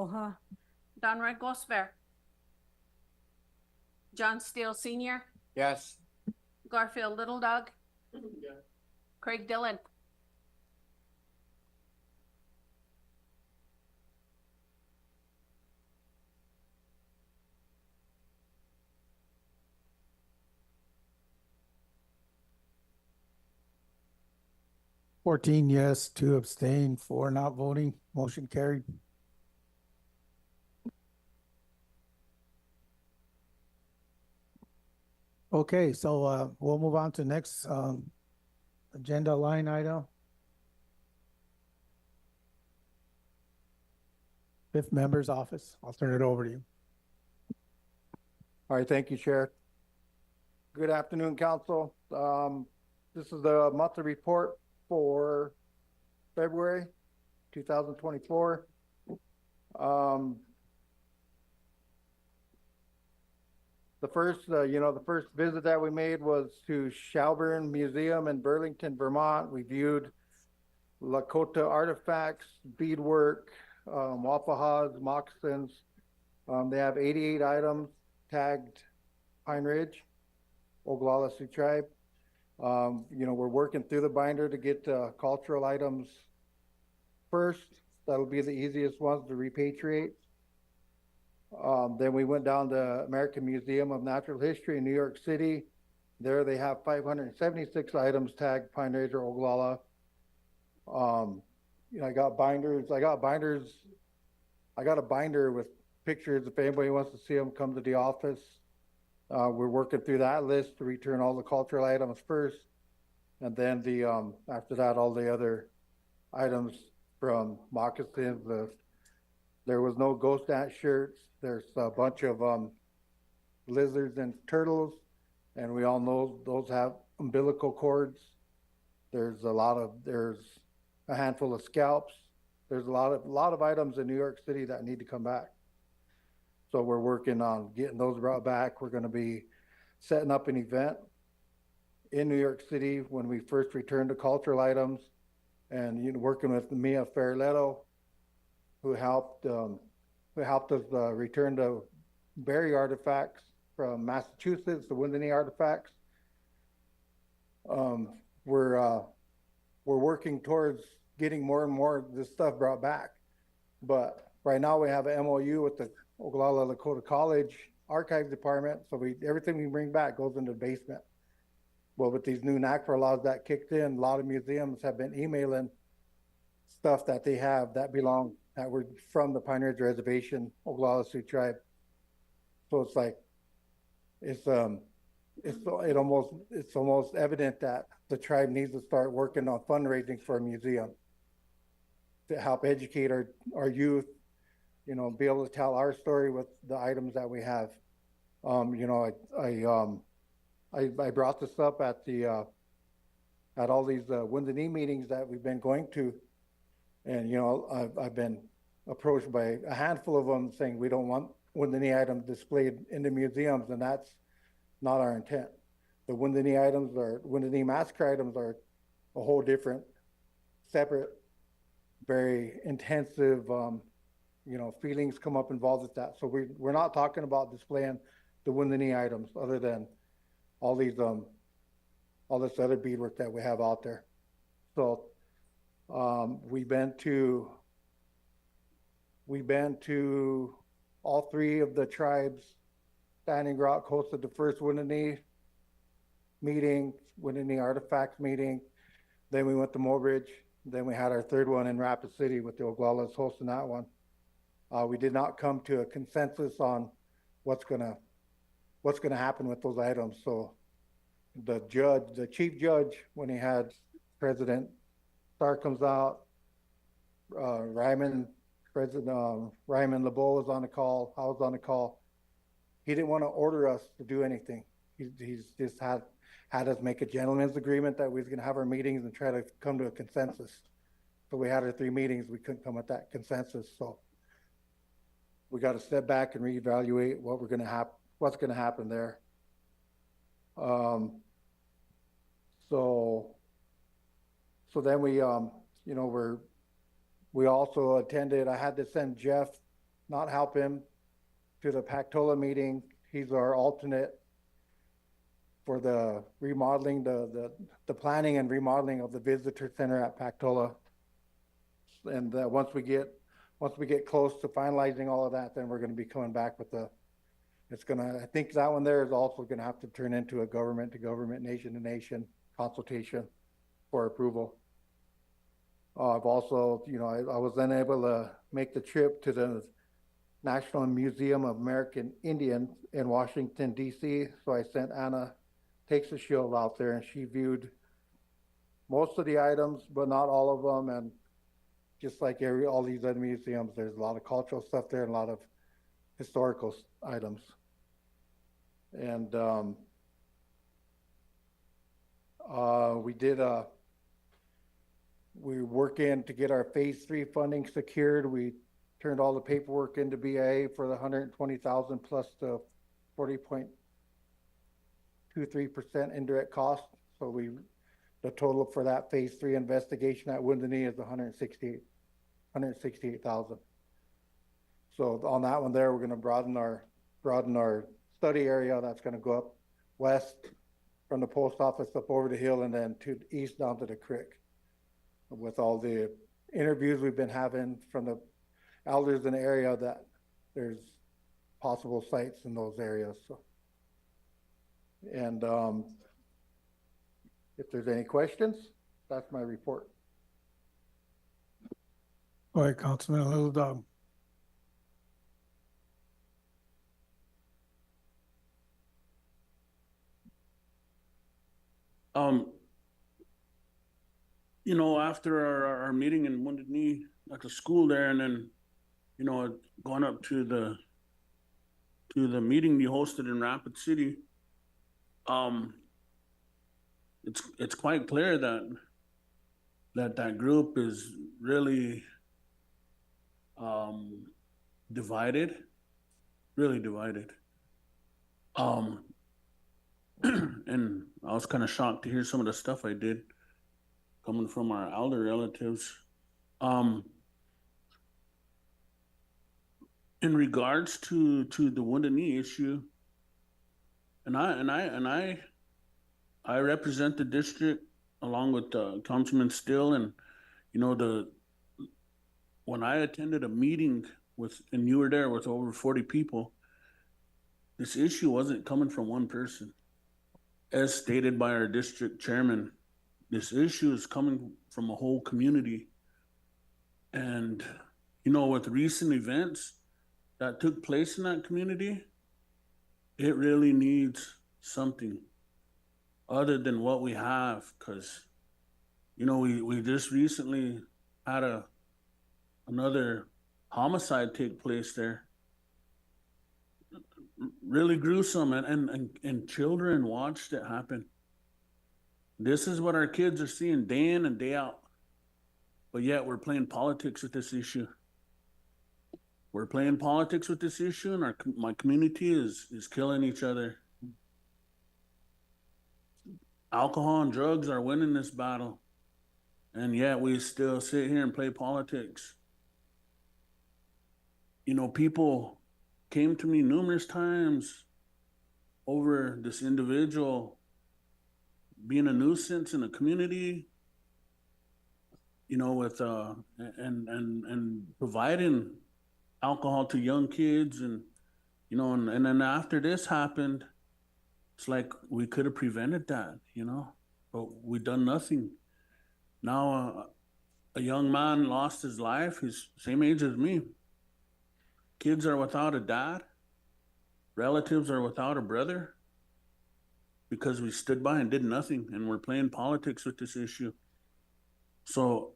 Oha. Donroy Gosver, John Steele Sr., Yes. Garfield Little Dog, Craig Dillon, 14 yes, 2 abstain, 4 not voting, motion carried. Okay, so we'll move on to next agenda line item. Fifth member's office. I'll turn it over to you. All right, thank you, Chair. Good afternoon, Council. This is the monthly report for February 2024. The first visit that we made was to Shelburne Museum in Burlington, Vermont. We viewed Lakota artifacts, beadwork, wapahas, moccasins. They have 88 items tagged Pine Ridge, Oglala Sioux Tribe. We're working through the binder to get cultural items first. That'll be the easiest ones to repatriate. Then we went down to American Museum of Natural History in New York City. There they have 576 items tagged Pine Ridge or Oglala. I got binders. I got a binder with pictures. If anybody wants to see them, come to the office. We're working through that list to return all the cultural items first. And then after that, all the other items from moccasins. There was no ghost ant shirts. There's a bunch of lizards and turtles, and we all know those have umbilical cords. There's a handful of scalps. There's a lot of items in New York City that need to come back. So we're working on getting those brought back. We're going to be setting up an event in New York City when we first return to cultural items, and working with Mia Ferletto, who helped us return to berry artifacts from Massachusetts, the Wounded Knee artifacts. We're working towards getting more and more of this stuff brought back. But right now we have an MOU with the Oglala Lakota College Archives Department, so everything we bring back goes into the basement. Well, with these new NACFR laws that kicked in, a lot of museums have been emailing stuff that they have that were from the Pine Ridge Reservation, Oglala Sioux Tribe. So it's like, it's almost evident that the tribe needs to start working on fundraising for a museum to help educate our youth, be able to tell our story with the items that we have. I brought this up at all these Wounded Knee meetings that we've been going to, and I've been approached by a handful of them saying we don't want Wounded Knee items displayed in the museums, and that's not our intent. The Wounded Knee items or Wounded Knee massacre items are a whole different, separate, very intensive, feelings come up involved with that. So we're not talking about displaying the Wounded Knee items other than all this other beadwork that we have out there. So we've been to all three of the tribes. Standing Rock hosted the first Wounded Knee meeting, Wounded Knee artifacts meeting. Then we went to Mobridge. Then we had our third one in Rapid City with the Oglalas hosting that one. We did not come to a consensus on what's gonna happen with those items. So the chief judge, when he had President Starr comes out, President Ryman LeBeau was on the call, I was on the call. He didn't want to order us to do anything. He's just had us make a gentleman's agreement that we was going to have our meetings and try to come to a consensus. So we had our 3 meetings, we couldn't come with that consensus. So we got to step back and reevaluate what's going to happen there. So then we also attended. I had to send Jeff not help him to the Pactola meeting. He's our alternate for the remodeling, the planning and remodeling of the visitor center at Pactola. And once we get close to finalizing all of that, then we're gonna be coming back with I think that one there is also gonna have to turn into a government to government, nation to nation consultation for approval. I've also, I was then able to make the trip to the National Museum of American Indians in Washington, D.C. So I sent Anna Takes a Shield out there, and she viewed most of the items, but not all of them. And just like all these other museums, there's a lot of cultural stuff there and a lot of historical items. And we work in to get our phase 3 funding secured. We turned all the paperwork into BIA for the 120,000 plus the 40.23% indirect cost. So the total for that phase 3 investigation at Wounded Knee is 168,000. So on that one there, we're going to broaden our study area. That's going to go up west from the post office up over the hill and then to the east down to the creek. With all the interviews we've been having from the elders in the area, that there's possible sites in those areas. So, and if there's any questions, that's my report. All right, Councilman Little Dog. After our meeting in Wounded Knee at the school there, and then, going up to the meeting you hosted in Rapid City, it's quite clear that group is really divided, really divided. And I was kind of shocked to hear some of the stuff I did coming from our elder relatives. In regards to the Wounded Knee issue, and I represent the district along with Councilman Still, and when I attended a meeting and you were there with over 40 people, this issue wasn't coming from one person. As stated by our district chairman, this issue is coming from a whole community. And, with recent events that took place in that community, it really needs something other than what we have. Because, we just recently had another homicide take place there. Really gruesome, and children watched it happen. This is what our kids are seeing day in and day out. But yet we're playing politics with this issue. We're playing politics with this issue, and my community is killing each other. Alcohol and drugs are winning this battle. And yet we still sit here and play politics. People came to me numerous times over this individual being a nuisance in the community, with and providing alcohol to young kids, and and then after this happened, it's like we could have prevented that, but we done nothing. Now a young man lost his life. He's same age as me. Kids are without a dad. Relatives are without a brother because we stood by and did nothing, and we're playing politics with this issue. So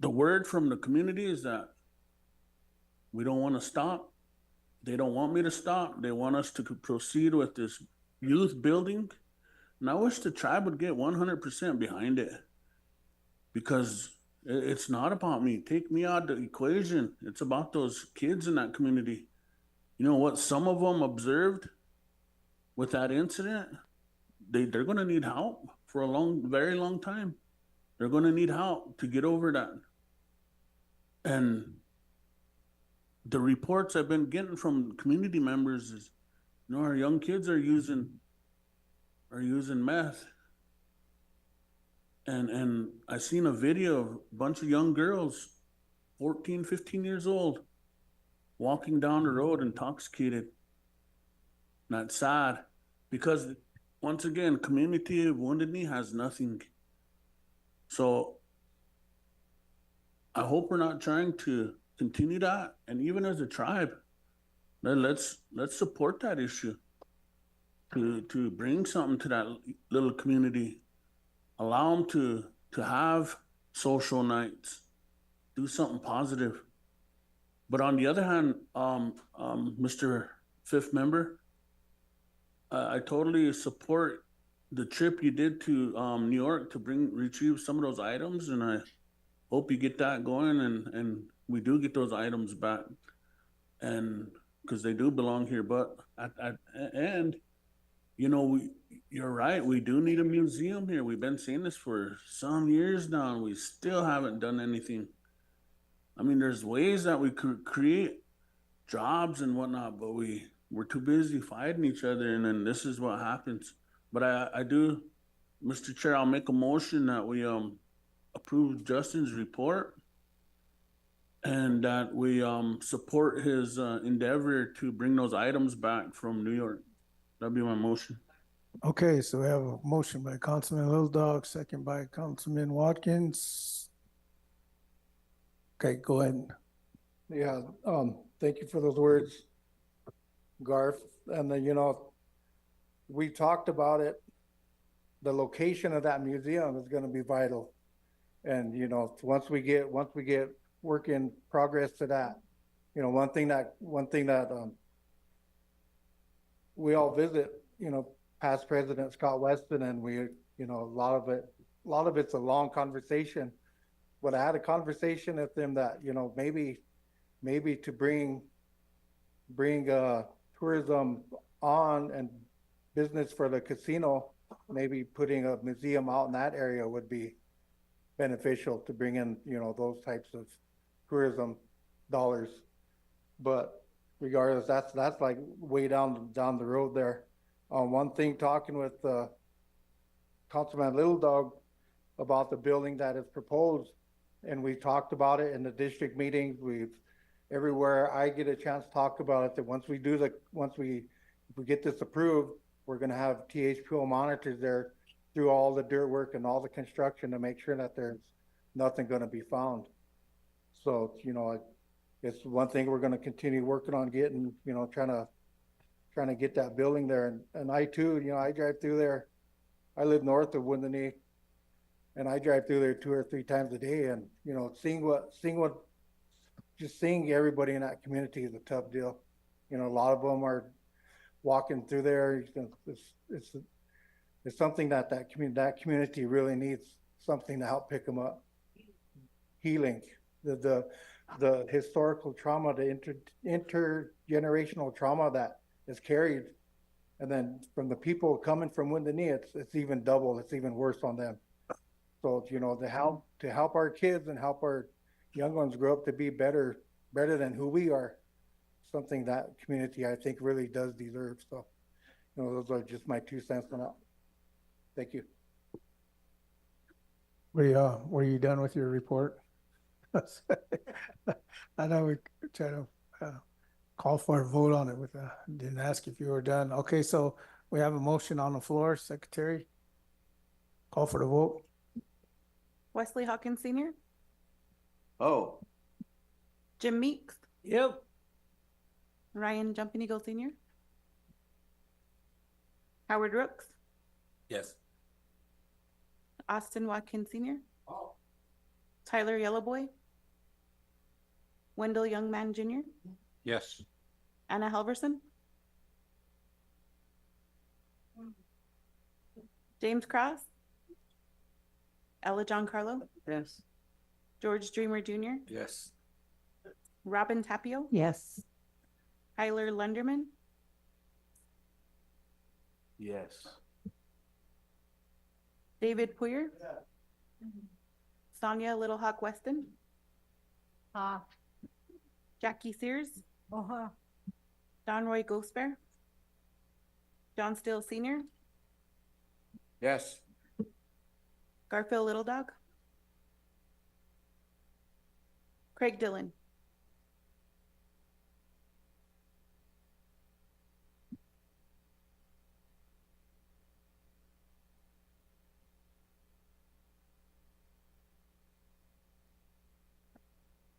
the word from the community is that we don't want to stop. They don't want me to stop. They want us to proceed with this youth building. And I wish the tribe would get 100% behind it, because it's not about me. Take me out of the equation. It's about those kids in that community. What some of them observed with that incident, they're going to need help for a very long time. They're going to need help to get over that. And the reports I've been getting from community members is, you know, our young kids are using meth. And I seen a video of a bunch of young girls, 14, 15 years old, walking down the road intoxicated. And that's sad because, once again, community of Wounded Knee has nothing. So I hope we're not trying to continue that. And even as a tribe, let's support that issue to bring something to that little community. Allow them to have social nights, do something positive. But on the other hand, Mr. Fifth Member, I totally support the trip you did to New York to retrieve some of those items, and I hope you get that going and we do get those items back, and because they do belong here. But and you know, you're right, we do need a museum here. We've been saying this for some years now, and we still haven't done anything. I mean, there's ways that we could create jobs and whatnot, but we're too busy fighting each other, and then this is what happens. But I do, Mr. Chair, I'll make a motion that we approve Justin's report and that we support his endeavor to bring those items back from New York. That'd be my motion. Okay, so we have a motion by Councilman Little Dog, second by Councilman Watkins. Okay, go ahead. Yeah, thank you for those words, Garth. And then, you know, we talked about it. The location of that museum is gonna be vital. And, you know, once we get work in progress to that, you know, one thing that we all visit, you know, past President Scott Weston, and we, you know, a lot of it's a long conversation. But I had a conversation with them that, you know, maybe to bring tourism on and business for the casino, maybe putting a museum out in that area would be beneficial to bring in, you know, those types of tourism dollars. But regardless, that's like way down the road there. One thing, talking with Councilman Little Dog about the building that is proposed, and we talked about it in the district meetings. Everywhere I get a chance to talk about it, that if we get this approved, we're gonna have THPO monitors there through all the dirt work and all the construction to make sure that there's nothing gonna be found. So, you know, it's one thing we're gonna continue working on getting, you know, trying to get that building there. And I too, you know, I drive through there. I live north of Wounded Knee, and I drive through there 2 or 3 times a day. And, you know, just seeing everybody in that community is a tough deal. You know, a lot of them are walking through there. It's something that community really needs, something to help pick them up. Healing, the historical trauma, the intergenerational trauma that is carried, and then from the people coming from Wounded Knee, it's even double. It's even worse on them. So, you know, to help our kids and help our young ones grow up to be better than who we are, something that community, I think, really does deserve. So, you know, those are just my 2 cents on that. Thank you. Were you done with your report? I know we try to call for a vote on it didn't ask if you were done. Okay, so we have a motion on the floor, Secretary. Call for the vote. Wesley Hawkins Sr., Oh, Jim Meeks, yep. Ryan Jumping Eagle Sr., Howard Rooks, Yes. Austin Watkins Sr., Oh. Tyler Yellowboy, Wendell Youngman Jr., Yes. Anna Halverson, James Cross, Ella Giancarlo, Yes. George Dreamer Jr., Yes. Robin Tapio, Yes. Tyler Lunderman, Yes. David Poyer, Sonia Little Hawk Weston, Jackie Sears. Don Roy Ghostbear. John Steele Senior. Yes. Garfield Little Dog. Craig Dillon.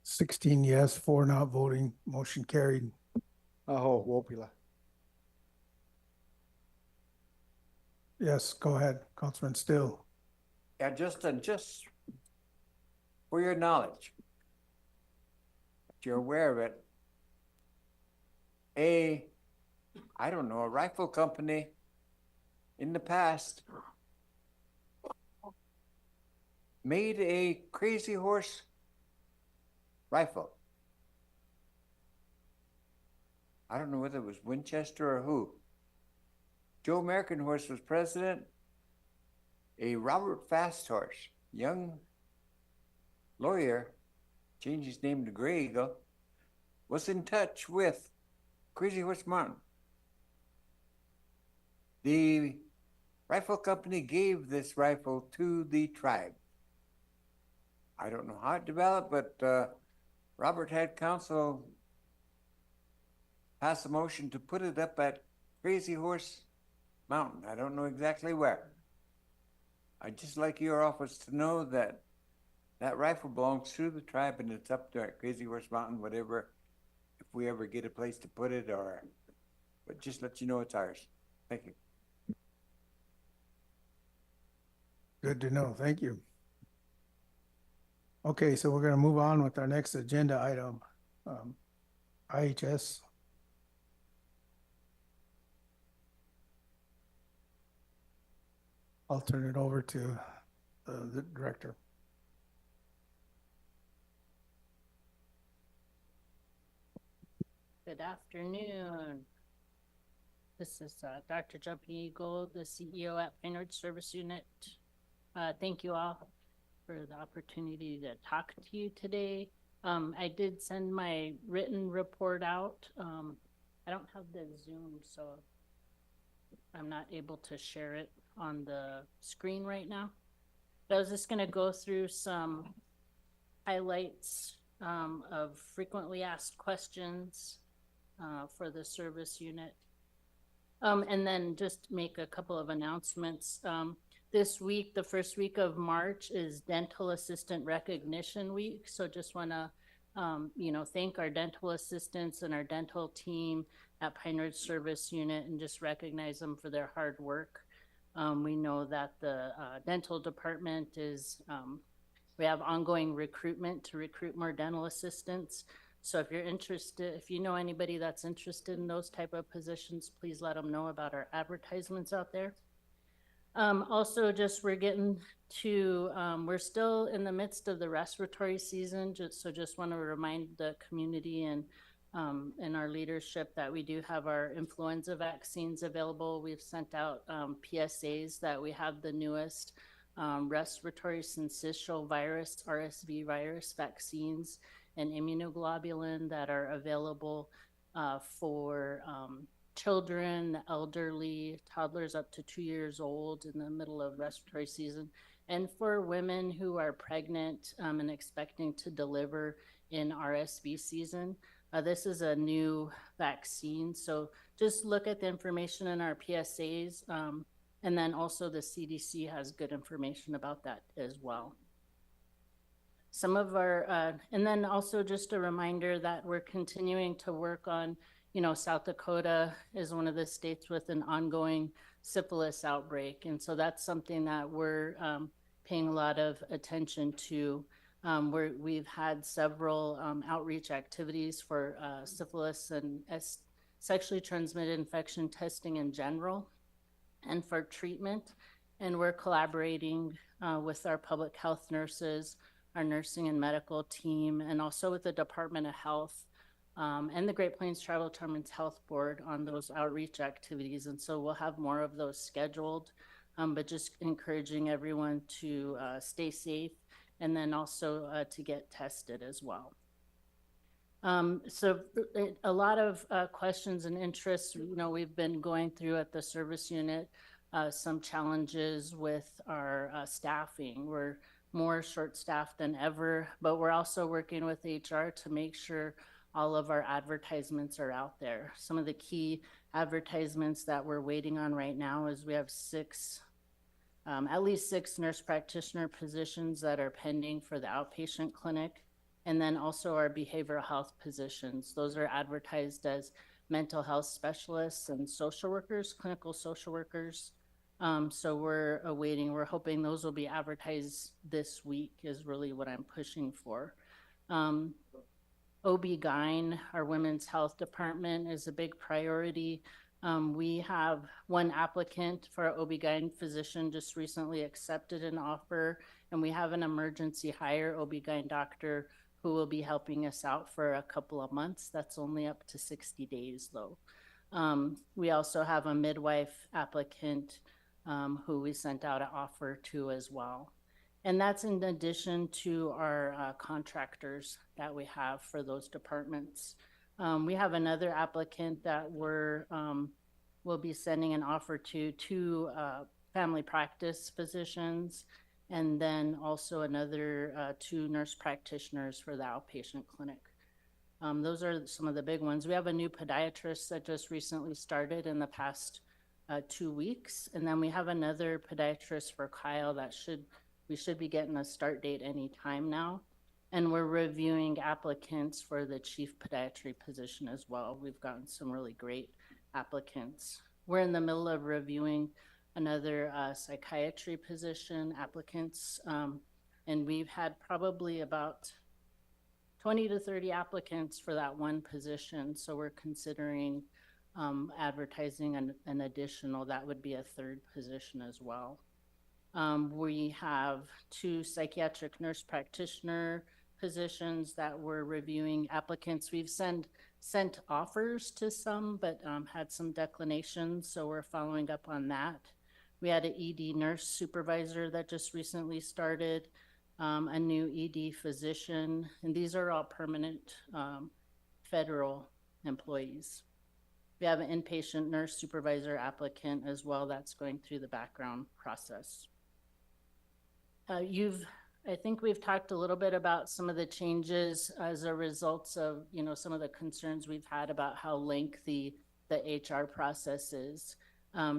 Sixteen yes, 4 not voting, motion carried. Oh, Wopila. Yes, go ahead, Councilman Still. Yeah, just for your knowledge, that you're aware of it. I don't know, a rifle company in the past made a Crazy Horse rifle. I don't know whether it was Winchester or who. Joe American Horse was president. A Robert Fast Horse, young lawyer, changed his name to Gray Eagle, was in touch with Crazy Horse Mountain. The rifle company gave this rifle to the tribe. I don't know how it developed, but Robert had council pass a motion to put it up at Crazy Horse Mountain. I don't know exactly where. I'd just like your office to know that that rifle belongs to the tribe and it's up there at Crazy Horse Mountain, whatever, if we ever get a place to put it, or, but just let you know it's ours. Thank you. Good to know, thank you. Okay, so we're gonna move on with our next agenda item. IHS. I'll turn it over to the director. Good afternoon. This is Dr. Jumping Eagle, the CEO at Pine Ridge Service Unit. Thank you all for the opportunity to talk to you today. I did send my written report out. I don't have the Zoom, so I'm not able to share it on the screen right now. But I was just going to go through some highlights of frequently asked questions for the service unit. And then just make a couple of announcements. This week, the first week of March, is Dental Assistant Recognition Week. So just want to, thank our dental assistants and our dental team at Pine Ridge Service Unit and just recognize them for their hard work. We know that the dental department is, we have ongoing recruitment to recruit more dental assistants. So if you're interested, if you know anybody that's interested in those type of positions, please let them know about our advertisements out there. Also, just we're getting to, we're still in the midst of the respiratory season. Just want to remind the community and our leadership that we do have our influenza vaccines available. We've sent out PSAs that we have the newest respiratory syncytial virus, RSV virus vaccines and immunoglobulin that are available for children, elderly, toddlers up to 2 years old in the middle of respiratory season, and for women who are pregnant and expecting to deliver in RSV season. This is a new vaccine, so just look at the information in our PSAs, and then also the CDC has good information about that as well. Some of our, and then also just a reminder that we're continuing to work on, South Dakota is one of the states with an ongoing syphilis outbreak. And so that's something that we're paying a lot of attention to. We've had several outreach activities for syphilis and sexually transmitted infection testing in general and for treatment. And we're collaborating with our public health nurses, our nursing and medical team, and also with the Department of Health and the Great Plains Tribal Department's Health Board on those outreach activities. And so we'll have more of those scheduled, but just encouraging everyone to stay safe and then also to get tested as well. A lot of questions and interests, we've been going through at the service unit, some challenges with our staffing. We're more short-staffed than ever, but we're also working with HR to make sure all of our advertisements are out there. Some of the key advertisements that we're waiting on right now is we have at least 6 nurse practitioner positions that are pending for the outpatient clinic. And then also our behavioral health positions. Those are advertised as mental health specialists and social workers, clinical social workers. So we're hoping those will be advertised this week is really what I'm pushing for. OB-GYN, our women's health department, is a big priority. We have one applicant for our OB-GYN physician just recently accepted an offer, and we have an emergency hire OB-GYN doctor who will be helping us out for a couple of months. That's only up to 60 days though. We also have a midwife applicant who we sent out an offer to as well. And that's in addition to our contractors that we have for those departments. We have another applicant that we'll be sending an offer to 2 family practice physicians, and then also another 2 nurse practitioners for the outpatient clinic. Those are some of the big ones. We have a new podiatrist that just recently started in the past 2 weeks, and then we have another podiatrist for Kyle that we should be getting a start date any time now. And we're reviewing applicants for the chief podiatry position as well. We've gotten some really great applicants. We're in the middle of reviewing another psychiatry position applicants, and we've had probably about 20 to 30 applicants for that one position. So we're considering advertising an additional, that would be a 3rd position as well. We have 2 psychiatric nurse practitioner positions that we're reviewing applicants. We've sent offers to some, but had some declinations, so we're following up on that. We had an ED nurse supervisor that just recently started, a new ED physician, and these are all permanent federal employees. We have an inpatient nurse supervisor applicant as well that's going through the background process. I think we've talked a little bit about some of the changes as a result of, some of the concerns we've had about how lengthy the HR process is.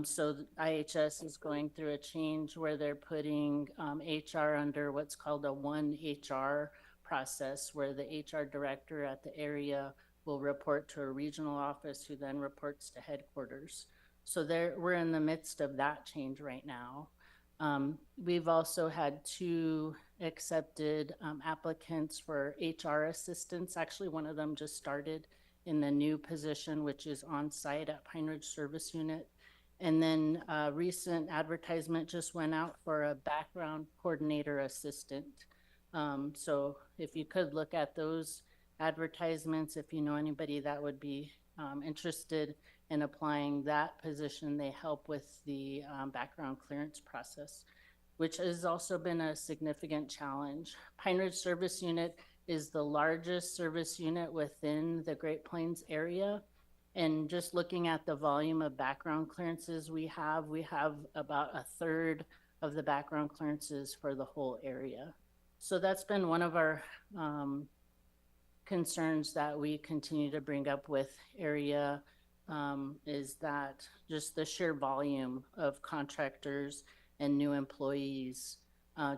So IHS is going through a change where they're putting HR under what's called a 1 HR process, where the HR director at the area will report to a regional office who then reports to headquarters. So we're in the midst of that change right now. We've also had 2 accepted applicants for HR assistants. Actually, one of them just started in the new position, which is on site at Pine Ridge Service Unit. And then a recent advertisement just went out for a background coordinator assistant. So if you could look at those advertisements, if you know anybody that would be interested in applying that position, they help with the background clearance process, which has also been a significant challenge. Pine Ridge Service Unit is the largest service unit within the Great Plains area. And just looking at the volume of background clearances we have about 1/3 of the background clearances for the whole area. So that's been one of our concerns that we continue to bring up with area, is that just the sheer volume of contractors and new employees,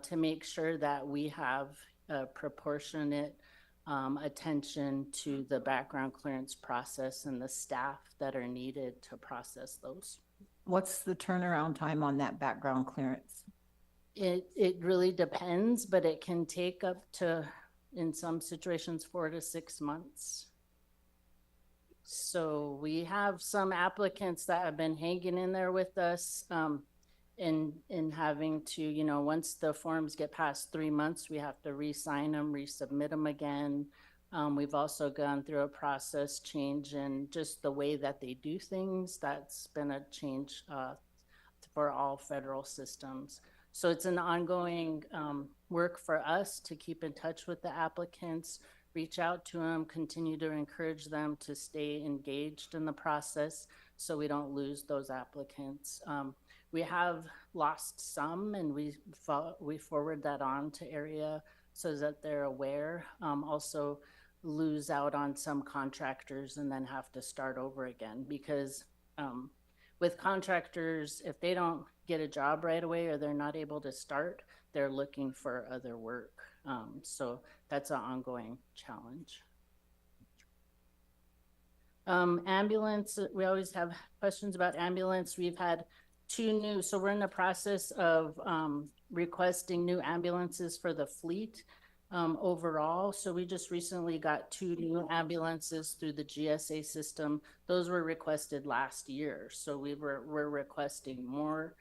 to make sure that we have a proportionate attention to the background clearance process and the staff that are needed to process those. What's the turnaround time on that background clearance? It really depends, but it can take up to, in some situations, 4 to 6 months. So we have some applicants that have been hanging in there with us, in having to, once the forms get past 3 months, we have to re-sign them, resubmit them again. We've also gone through a process change in just the way that they do things. That's been a change for all federal systems. So it's an ongoing work for us to keep in touch with the applicants, reach out to them, continue to encourage them to stay engaged in the process so we don't lose those applicants. We have lost some, and we forward that on to area so that they're aware. Also lose out on some contractors and then have to start over again because with contractors, if they don't get a job right away or they're not able to start, they're looking for other work. So that's an ongoing challenge. Ambulance, we always have questions about ambulance. We've had 2 new, so we're in the process of requesting new ambulances for the fleet overall. So we just recently got 2 new ambulances through the GSA system. Those were requested last year. So we're requesting more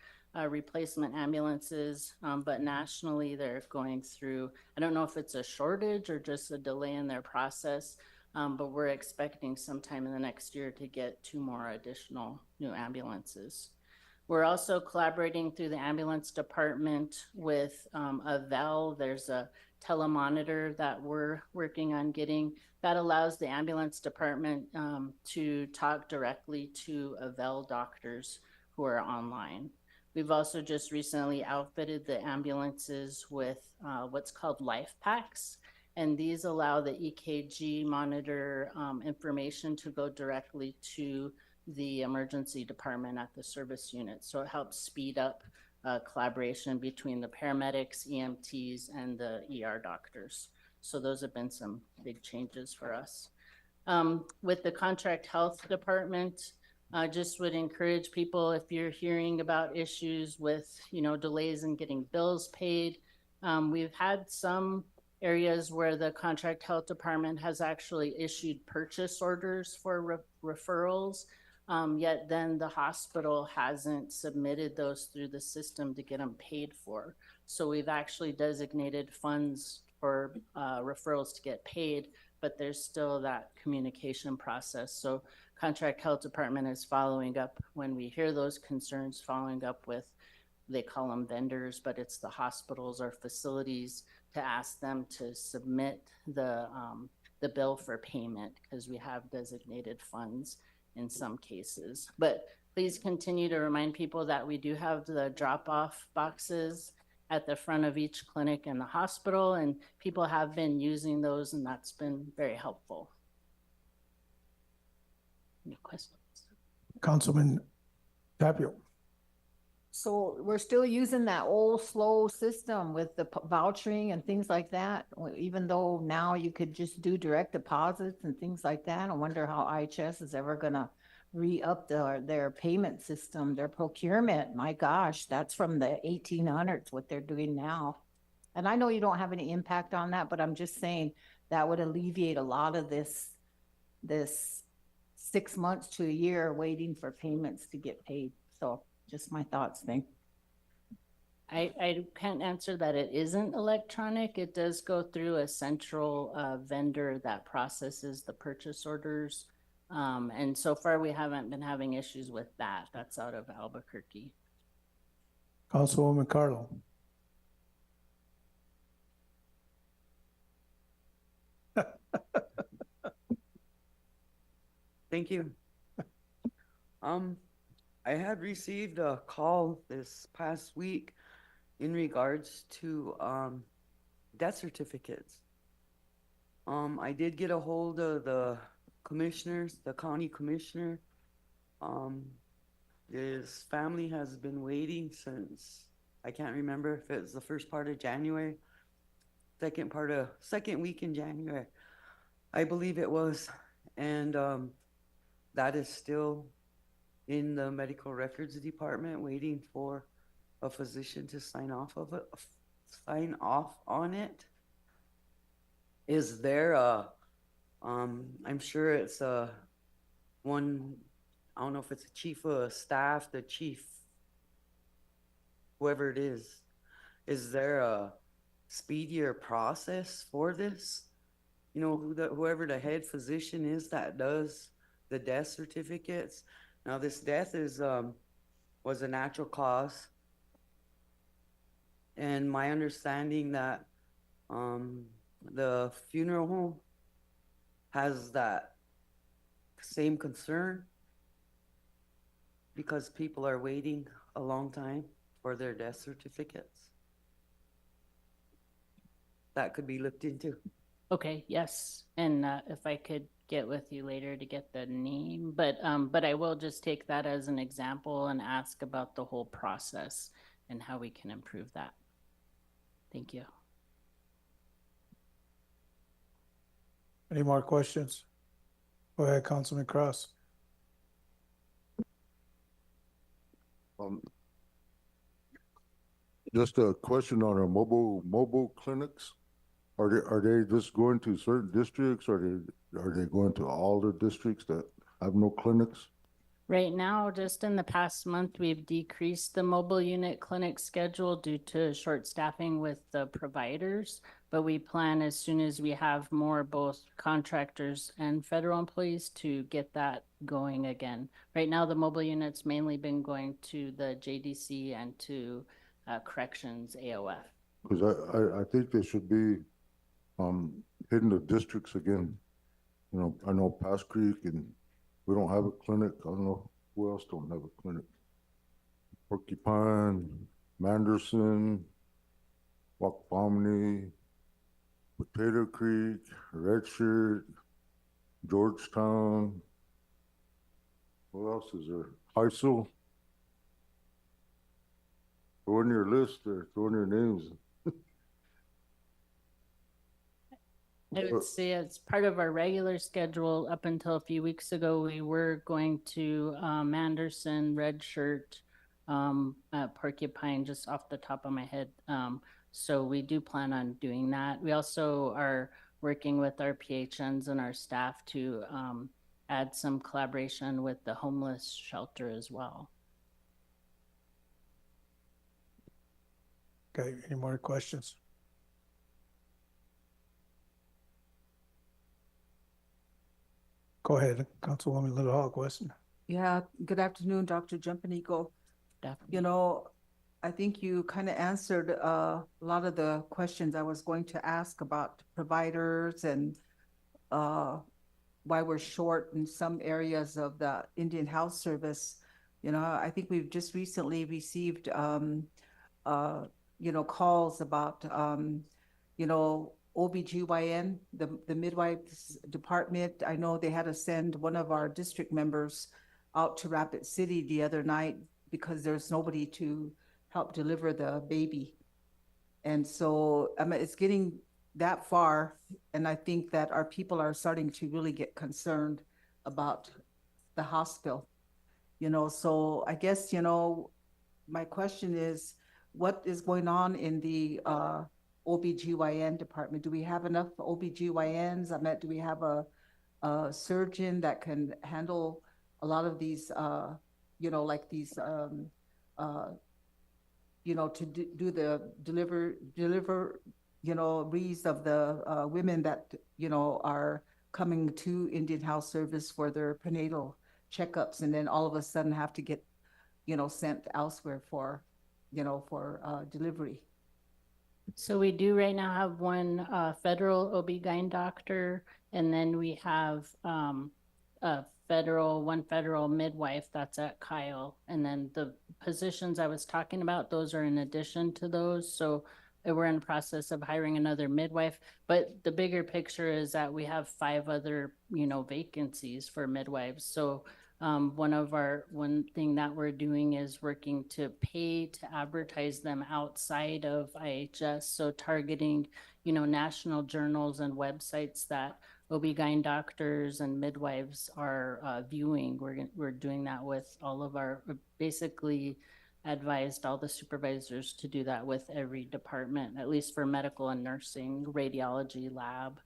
replacement ambulances, but nationally they're going through, I don't know if it's a shortage or just a delay in their process, but we're expecting sometime in the next year to get 2 more additional new ambulances. We're also collaborating through the ambulance department with Avel. There's a telemonitor that we're working on getting that allows the ambulance department to talk directly to Avel doctors who are online. We've also just recently outfitted the ambulances with what's called life packs, and these allow the EKG monitor information to go directly to the emergency department at the service unit. So it helps speed up collaboration between the paramedics, EMTs, and the ER doctors. So those have been some big changes for us. With the contract health department, I just would encourage people, if you're hearing about issues with, delays in getting bills paid, we've had some areas where the contract health department has actually issued purchase orders for referrals. Yet then the hospital hasn't submitted those through the system to get them paid for. So we've actually designated funds for referrals to get paid, but there's still that communication process. So contract health department is following up when we hear those concerns, following up with, they call them vendors, but it's the hospitals or facilities, to ask them to submit the bill for payment because we have designated funds in some cases. But please continue to remind people that we do have the drop-off boxes at the front of each clinic in the hospital, and people have been using those, and that's been very helpful. Any questions? Councilman Tapio. So we're still using that old slow system with the vouchering and things like that, even though now you could just do direct deposits and things like that. I wonder how IHS is ever gonna re-up their payment system, their procurement. My gosh, that's from the 1800s, what they're doing now. And I know you don't have any impact on that, but I'm just saying that would alleviate a lot of this 6 months to a year waiting for payments to get paid. So just my thoughts, thing. I can't answer that it isn't electronic. It does go through a central vendor that processes the purchase orders. And so far we haven't been having issues with that. That's out of Albuquerque. Councilwoman Carlo. Thank you. I had received a call this past week in regards to death certificates. I did get a hold of the commissioners, the county commissioner. His family has been waiting since, I can't remember if it was the first part of January, second week in January, I believe it was. And that is still in the medical records department waiting for a physician to sign off on it. Is there I'm sure it's one, I don't know if it's a chief of staff, the chief, whoever it is there a speedier process for this? Whoever the head physician is that does the death certificates. Now this death was a natural cause, and my understanding that the funeral home has that same concern? Because people are waiting a long time for their death certificates? That could be looked into. Okay, yes, and if I could get with you later to get the name, but I will just take that as an example and ask about the whole process and how we can improve that. Thank you. Any more questions? Go ahead, Councilman Cross. Just a question on our mobile clinics. Are they just going to certain districts, or are they going to all the districts that have no clinics? Right now, just in the past month, we've decreased the mobile unit clinic schedule due to short staffing with the providers. But we plan, as soon as we have more both contractors and federal employees, to get that going again. Right now, the mobile unit's mainly been going to the JDC and to corrections AOF. Because I think they should be hitting the districts again. You know, I know Pass Creek, and we don't have a clinic. I don't know who else don't have a clinic. Porcupine, Manderson, Waukpomni, Potato Creek, Red Shirt, Georgetown. What else is there? Heisel. Throw in your list or throw in your names. I would say it's part of our regular schedule. Up until a few weeks ago, we were going to Manderson, Red Shirt, Porcupine, just off the top of my head. So we do plan on doing that. We also are working with our PHNs and our staff to add some collaboration with the homeless shelter as well. Okay, any more questions? Go ahead, Councilwoman Little Hall, question. Yeah, good afternoon, Dr. Jumping Eagle. Definitely. You know, I think you kind of answered a lot of the questions I was going to ask about providers and why we're short in some areas of the Indian Health Service. You know, I think we've just recently received, you know, calls about, you know, OBGYN, the midwives department. I know they had to send one of our district members out to Rapid City the other night because there's nobody to help deliver the baby. And so it's getting that far. And I think that our people are starting to really get concerned about the hospital, you know. So I guess, you know, my question is, what is going on in the OBGYN department? Do we have enough OBGYNs? I mean, do we have a surgeon that can handle a lot of these, you know, like these, you know, to do the deliver, you know, reads of the women that, you know, are coming to Indian Health Service for their prenatal checkups, and then all of a sudden have to get, you know, sent elsewhere for, you know, for delivery. So we do right now have one federal OB-GYN doctor, and then we have one federal midwife that's at Kyle. And then the positions I was talking about, those are in addition to those. So we're in the process of hiring another midwife. But the bigger picture is that we have 5 other, you know, vacancies for midwives. So one thing that we're doing is working to pay to advertise them outside of IHS. So targeting, you know, national journals and websites that OB-GYN doctors and midwives are viewing. We're doing that with all of our, basically advised all the supervisors to do that with every department, at least for medical and nursing, radiology, lab.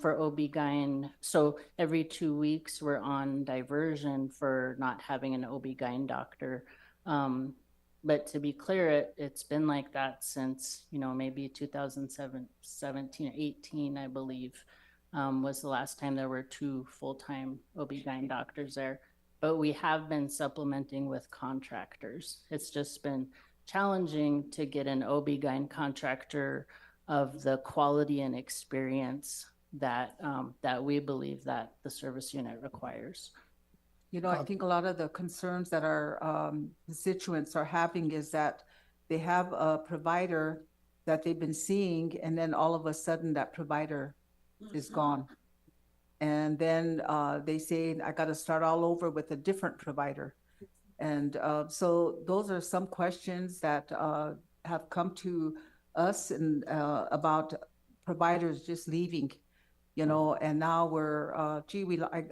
For OB-GYN, so every 2 weeks we're on diversion for not having an OB-GYN doctor. But to be clear, it's been like that since, you know, maybe 2017 or 18, I believe, was the last time there were 2 full-time OB-GYN doctors there. But we have been supplementing with contractors. It's just been challenging to get an OB-GYN contractor of the quality and experience that, that we believe that the service unit requires. You know, I think a lot of the concerns that our constituents are having is that they have a provider that they've been seeing, and then all of a sudden that provider is gone. And then they say, I got to start all over with a different provider. And so those are some questions that have come to us and about providers just leaving, you know, and now we're, gee,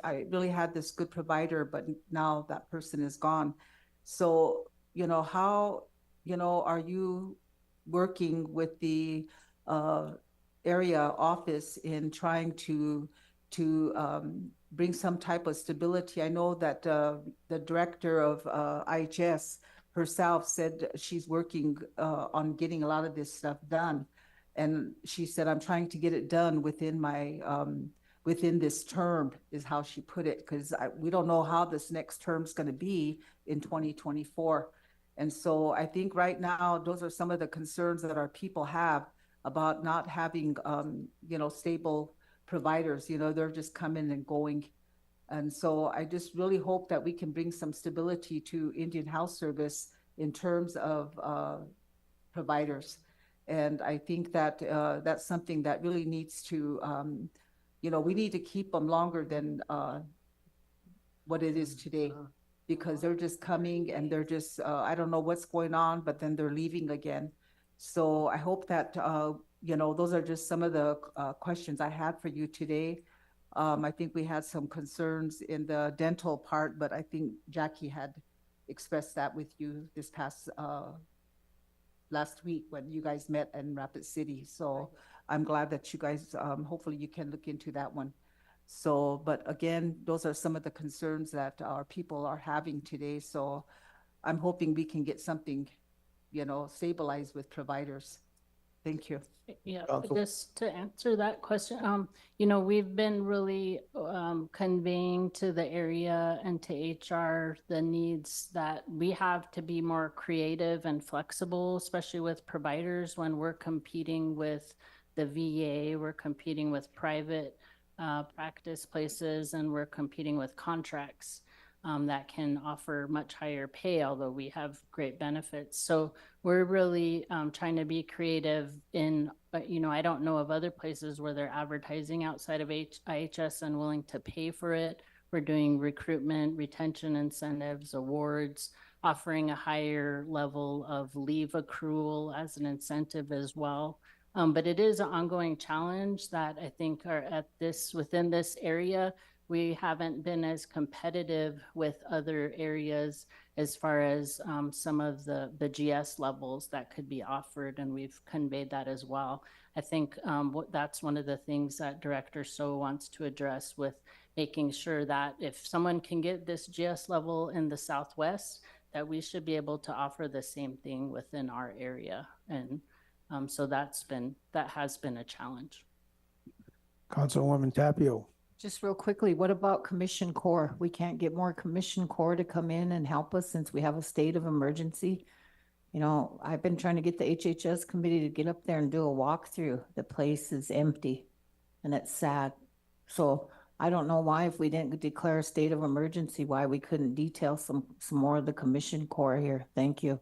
I really had this good provider, but now that person is gone. So, you know, how, you know, are you working with the area office in trying to bring some type of stability? I know that the director of IHS herself said she's working on getting a lot of this stuff done. And she said, I'm trying to get it done within my, within this term, is how she put it, because we don't know how this next term's going to be in 2024. And so I think right now, those are some of the concerns that our people have about not having, you know, stable providers. You know, they're just coming and going. And so I just really hope that we can bring some stability to Indian Health Service in terms of providers. And I think that that's something that really needs to, you know, we need to keep them longer than what it is today, because they're just coming and they're just, I don't know what's going on, but then they're leaving again. So I hope that, you know, those are just some of the questions I had for you today. I think we had some concerns in the dental part, but I think Jackie had expressed that with you this past last week when you guys met in Rapid City. So I'm glad that you guys, hopefully you can look into that one. So, but again, those are some of the concerns that our people are having today. So I'm hoping we can get something, you know, stabilized with providers. Thank you. Yeah, Counsel. just to answer that question, you know, we've been really conveying to the area and to HR the needs that we have to be more creative and flexible, especially with providers when we're competing with the VA, we're competing with private practice places, and we're competing with contracts that can offer much higher pay, although we have great benefits. So we're really trying to be creative in, you know, I don't know of other places where they're advertising outside of IHS and willing to pay for it. We're doing recruitment, retention incentives, awards, offering a higher level of leave accrual as an incentive as well. But it is an ongoing challenge that I think are at this, within this area, we haven't been as competitive with other areas as far as some of the GS levels that could be offered, and we've conveyed that as well. I think that's one of the things that Director So wants to address, with making sure that if someone can get this GS level in the Southwest, that we should be able to offer the same thing within our area. And so that has been a challenge. Councilwoman Tapio. Just real quickly, what about Commission Corps? We can't get more Commission Corps to come in and help us since we have a state of emergency. You know, I've been trying to get the HHS committee to get up there and do a walkthrough. The place is empty and it's sad. So I don't know why, if we didn't declare a state of emergency, why we couldn't detail some more of the Commission Corps here. Thank you.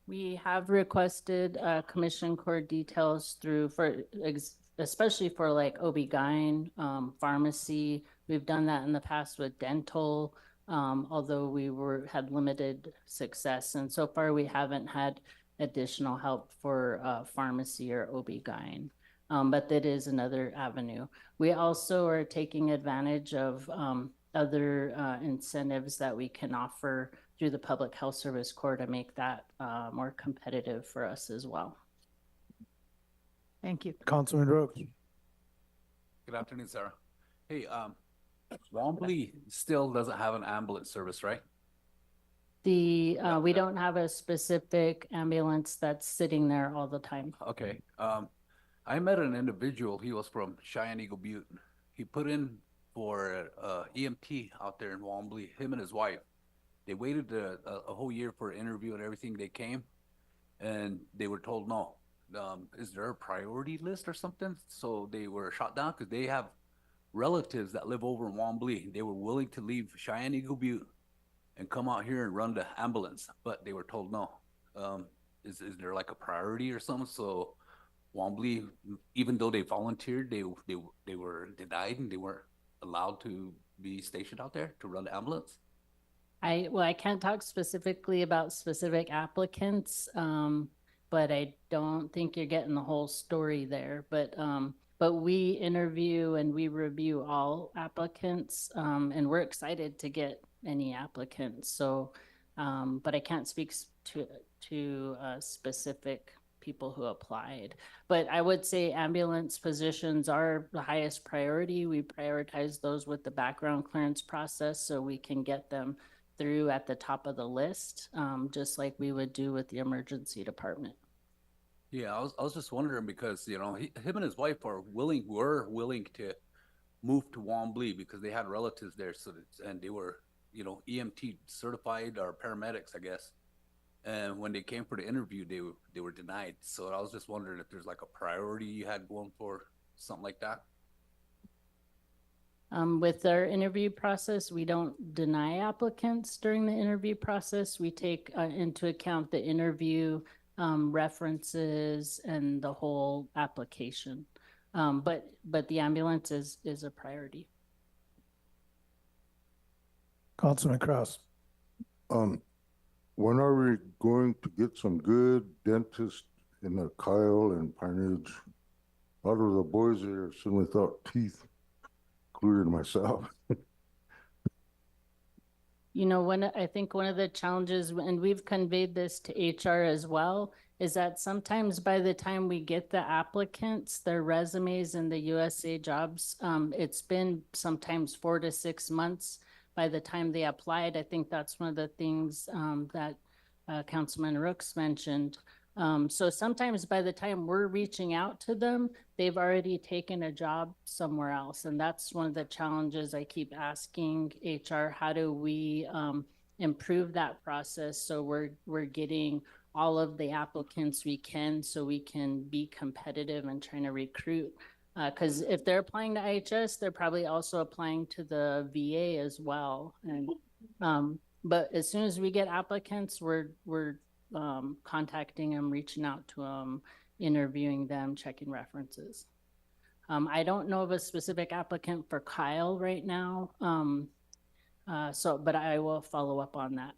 We have requested Commission Corps details through especially for like OB-GYN, pharmacy. We've done that in the past with dental, although we had limited success. And so far we haven't had additional help for pharmacy or OB-GYN, but that is another avenue. We also are taking advantage of other incentives that we can offer through the Public Health Service Corps to make that more competitive for us as well. Thank you. Councilman Rooks. Good afternoon, Sarah. Hey, Wombly still doesn't have an ambulance service, right? We don't have a specific ambulance that's sitting there all the time. Okay. I met an individual. He was from Cheyenne Eagle Butte. He put in for EMT out there in Wombly, him and his wife. They waited a whole year for an interview and everything. They came and they were told no. is there a priority list or something? So they were shot down because they have relatives that live over in Wombly. They were willing to leave Cheyenne Eagle Butte and come out here and run the ambulance, but they were told no. Is there like a priority or something? So Wombly, even though they volunteered, they were denied and they weren't allowed to be stationed out there to run the ambulance. I can't talk specifically about specific applicants, but I don't think you're getting the whole story there. But we interview and we review all applicants, and we're excited to get any applicants. So, but I can't speak to specific people who applied. But I would say ambulance positions are the highest priority. We prioritize those with the background clearance process so we can get them through at the top of the list, just like we would do with the emergency department. Yeah, I was just wondering because, you know, him and his wife were willing to move to Wombly because they had relatives there. So and they were, you know, EMT certified or paramedics, I guess. And when they came for the interview, they were denied. So I was just wondering if there's like a priority you had going for something like that. With our interview process, we don't deny applicants during the interview process. We take into account the interview references and the whole application. But the ambulance is a priority. Councilman Kraus. When are we going to get some good dentists in the Kyle and Pine Ridge? A lot of the boys there suddenly thought teeth, including myself. You know, I think one of the challenges, and we've conveyed this to HR as well, is that sometimes by the time we get the applicants, their resumes and the USA jobs, it's been sometimes 4 to 6 months by the time they applied. I think that's one of the things that Councilman Rooks mentioned. So sometimes by the time we're reaching out to them, they've already taken a job somewhere else. And that's one of the challenges I keep asking HR, how do we improve that process so we're getting all of the applicants we can so we can be competitive and trying to recruit. Because if they're applying to IHS, they're probably also applying to the VA as well. And but as soon as we get applicants, we're contacting them, reaching out to them, interviewing them, checking references. I don't know of a specific applicant for Kyle right now, but I will follow up on that.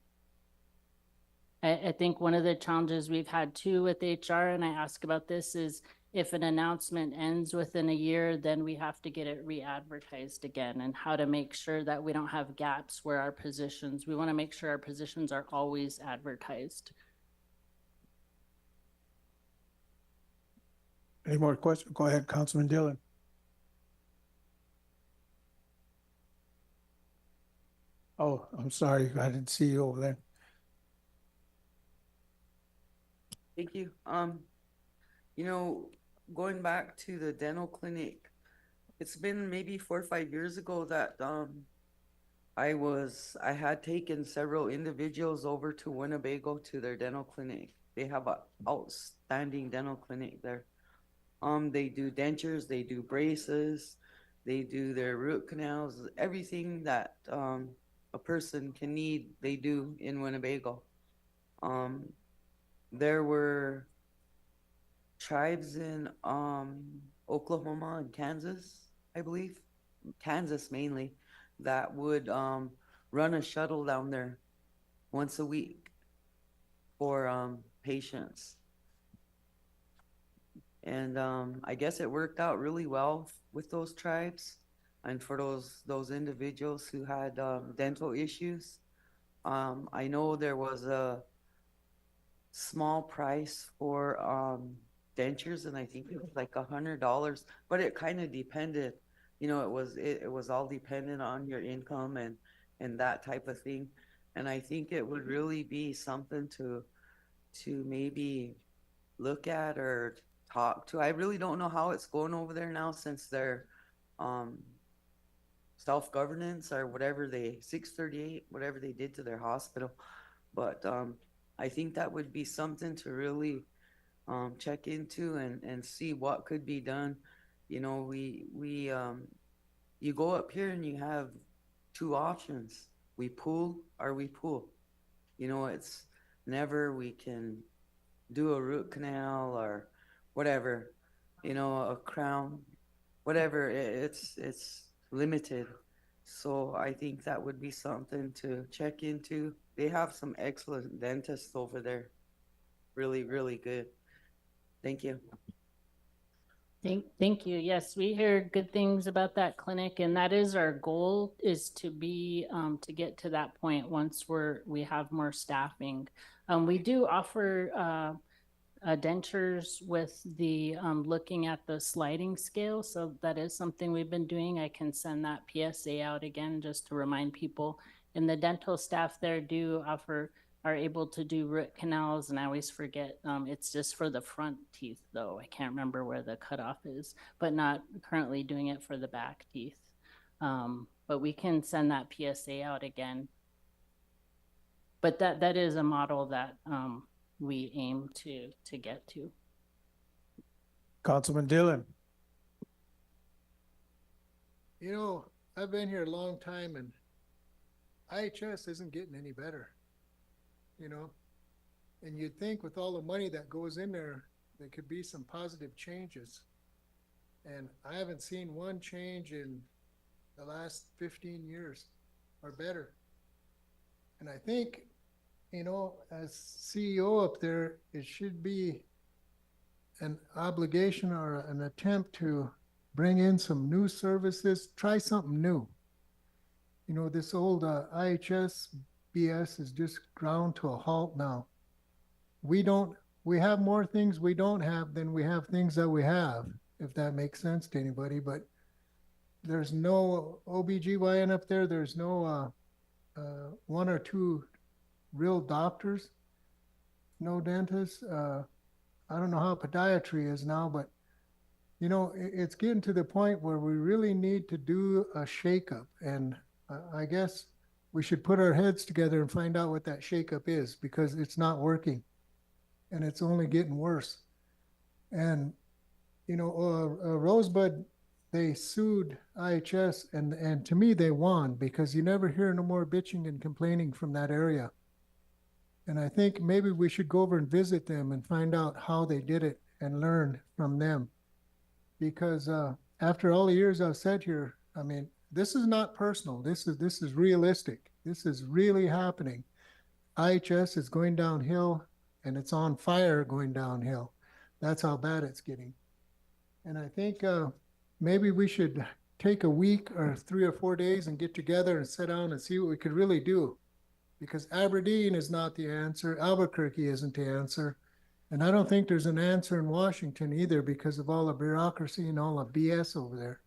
I think one of the challenges we've had too with HR, and I ask about this, is if an announcement ends within a year, then we have to get it re-advertised again, and how to make sure that we don't have gaps where we want to make sure our positions are always advertised. Any more questions? Go ahead, Councilman Dillon. Oh, I'm sorry. I didn't see you over there. Thank you. You know, going back to the dental clinic, it's been maybe 4 or 5 years ago that I had taken several individuals over to Winnebago to their dental clinic. They have an outstanding dental clinic there. They do dentures, they do braces, they do their root canals, everything that a person can need, they do in Winnebago. There were tribes in Oklahoma and Kansas, I believe, Kansas mainly, that would run a shuttle down there once a week for patients. And I guess it worked out really well with those tribes and for those individuals who had dental issues. I know there was a small price for dentures, and I think it was like $100, but it kind of depended, you know, it was all dependent on your income and that type of thing. And I think it would really be something to maybe look at or talk to. I really don't know how it's going over there now since their self-governance or whatever 638, whatever they did to their hospital. But I think that would be something to really check into and see what could be done. You know, you go up here and you have two options. We pool or we pool. You know, it's never we can do a root canal or whatever, you know, a crown, whatever. It's limited. So I think that would be something to check into. They have some excellent dentists over there. Really, really good. Thank you. Thank you. Yes, we hear good things about that clinic, and that is our goal, is to be, to get to that point once we have more staffing. We do offer, dentures with the, looking at the sliding scale. So that is something we've been doing. I can send that PSA out again, just to remind people. And the dental staff there are able to do root canals, and I always forget, it's just for the front teeth though. I can't remember where the cutoff is, but not currently doing it for the back teeth. But we can send that PSA out again. But that is a model that, we aim to get to. Councilman Dillon. You know, I've been here a long time and IHS isn't getting any better, you know? And you'd think with all the money that goes in there could be some positive changes. And I haven't seen one change in the last 15 years or better. And I think, you know, as CEO up there, it should be an obligation or an attempt to bring in some new services, try something new. You know, this old IHS BS is just ground to a halt now. We have more things we don't have than we have things that we have, if that makes sense to anybody, but there's no OBGYN up there. There's no one or two real doctors, no dentists. I don't know how podiatry is now, but you know, it's getting to the point where we really need to do a shakeup. And I guess we should put our heads together and find out what that shakeup is, because it's not working and it's only getting worse. And, you know, Rosebud, they sued IHS and to me, they won, because you never hear no more bitching and complaining from that area. And I think maybe we should go over and visit them and find out how they did it and learn from them. Because after all the years I've sat here, I mean, this is not personal. This is realistic. This is really happening. IHS is going downhill, and it's on fire going downhill. That's how bad it's getting. And I think maybe we should take a week or 3 or 4 days and get together and sit down and see what we could really do. Because Aberdeen is not the answer. Albuquerque isn't the answer. And I don't think there's an answer in Washington either, because of all the bureaucracy and all the BS over there.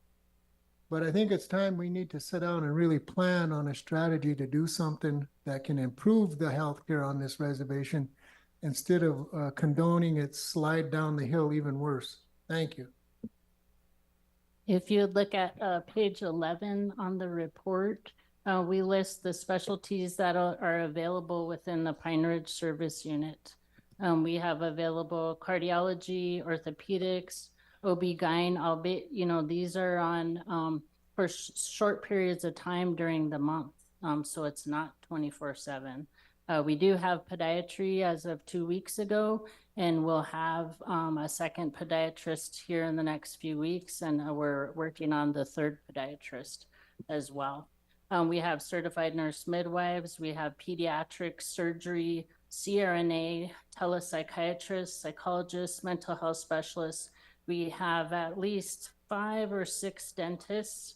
But I think it's time we need to sit down and really plan on a strategy to do something that can improve the healthcare on this reservation, instead of condoning it slide down the hill even worse. Thank you. If you look at page 11 on the report, we list the specialties that are available within the Pine Ridge Service Unit. We have available cardiology, orthopedics, OB-GYN, albeit, you know, these are on for short periods of time during the month. So it's not 24/7. We do have podiatry as of 2 weeks ago, and we'll have a second podiatrist here in the next few weeks, and we're working on the third podiatrist as well. We have certified nurse midwives, we have pediatric surgery, CRNA, telepsychiatrists, psychologists, mental health specialists. We have at least 5 or 6 dentists.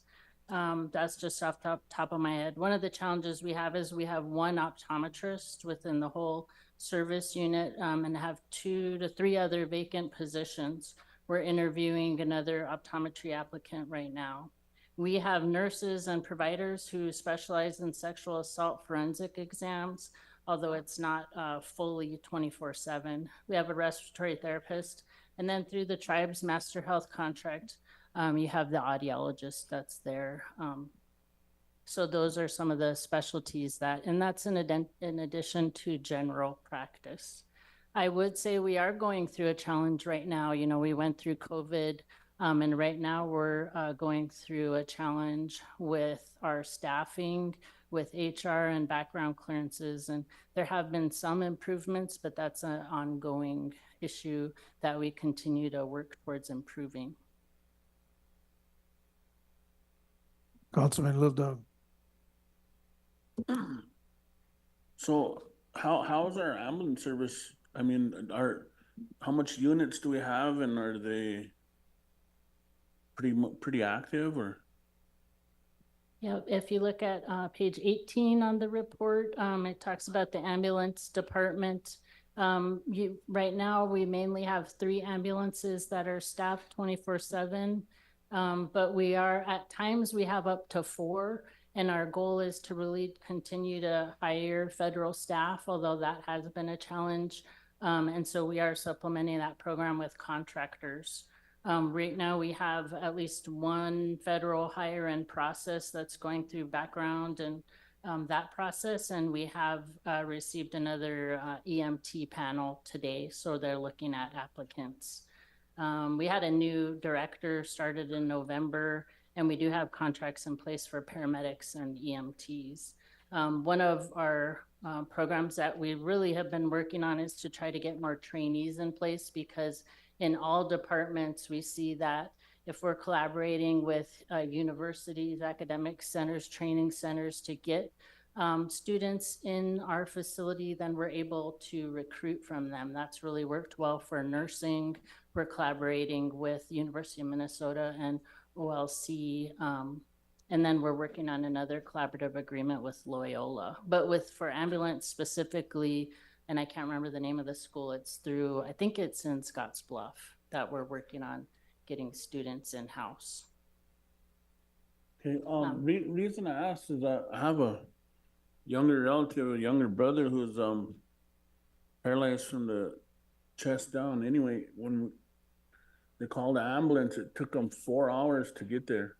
That's just off the top of my head. One of the challenges we have is we have 1 optometrist within the whole service unit, and have 2 to 3 other vacant positions. We're interviewing another optometry applicant right now. We have nurses and providers who specialize in sexual assault forensic exams, although it's not fully 24/7. We have a respiratory therapist. And then through the tribe's master health contract, you have the audiologist that's there. So those are some of the specialties and that's in addition to general practice. I would say we are going through a challenge right now. You know, we went through COVID, and right now we're going through a challenge with our staffing, with HR and background clearances. And there have been some improvements, but that's an ongoing issue that we continue to work towards improving. Councilman Little Dog. So how's our ambulance service? I mean, how much units do we have, and are they pretty active, or? Yeah, if you look at page 18 on the report, it talks about the ambulance department. Right now, we mainly have 3 ambulances that are staffed 24/7, but we are, at times, we have up to 4. And our goal is to really continue to hire federal staff, although that has been a challenge. And so we are supplementing that program with contractors. Right now, we have at least 1 federal hire in process that's going through background and that process. And we have received another EMT panel today. So they're looking at applicants. We had a new director started in November, and we do have contracts in place for paramedics and EMTs. One of our programs that we really have been working on is to try to get more trainees in place, because in all departments, we see that if we're collaborating with universities, academic centers, training centers to get students in our facility, then we're able to recruit from them. That's really worked well for nursing. We're collaborating with University of Minnesota and OLC, and then we're working on another collaborative agreement with Loyola. But for ambulance specifically, and I can't remember the name of the school, it's through, I think it's in Scottsbluff, that we're working on getting students in-house. Okay, reason I asked is that I have a younger relative, a younger brother who's paralyzed from the chest down. Anyway, when they called the ambulance, it took them 4 hours to get there.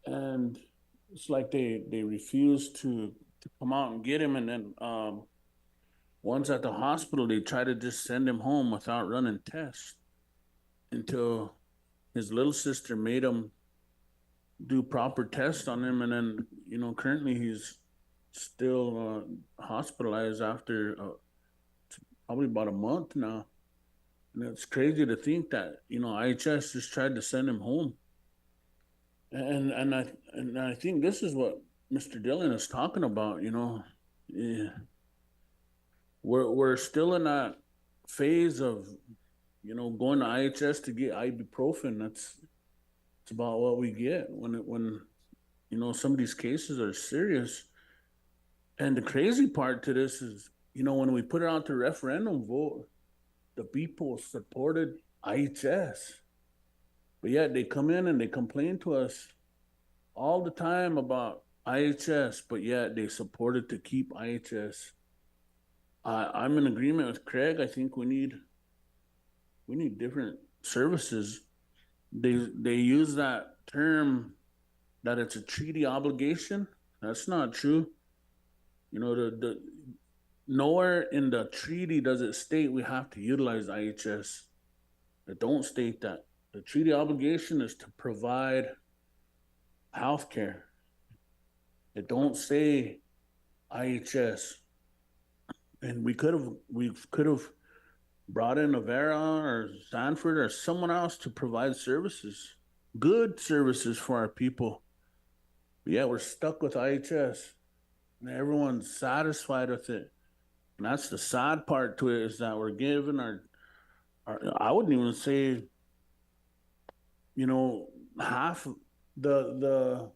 And it's like they refused to come out and get him. And then once at the hospital, they tried to just send him home without running tests until his little sister made him do proper tests on him. And then, you know, currently he's still hospitalized after probably about a month now. And it's crazy to think that, you know, IHS just tried to send him home. And I think this is what Mr. Dillon is talking about, you know. Yeah. We're still in that phase of, you know, going to IHS to get ibuprofen. It's about what we get when you know, some of these cases are serious. And the crazy part to this is, you know, when we put it out to referendum vote, the people supported IHS. But yet they come in and they complain to us all the time about IHS, but yet they supported to keep IHS. I'm in agreement with Craig. I think we need different services. They use that term that it's a treaty obligation. That's not true. You know, the nowhere in the treaty does it state we have to utilize IHS. It don't state that. The treaty obligation is to provide healthcare. It don't say IHS. And we could have brought in Avera or Sanford or someone else to provide services, good services for our people. But yeah, we're stuck with IHS, and everyone's satisfied with it. And that's the sad part to it, is that we're giving our I wouldn't even say, you know, half the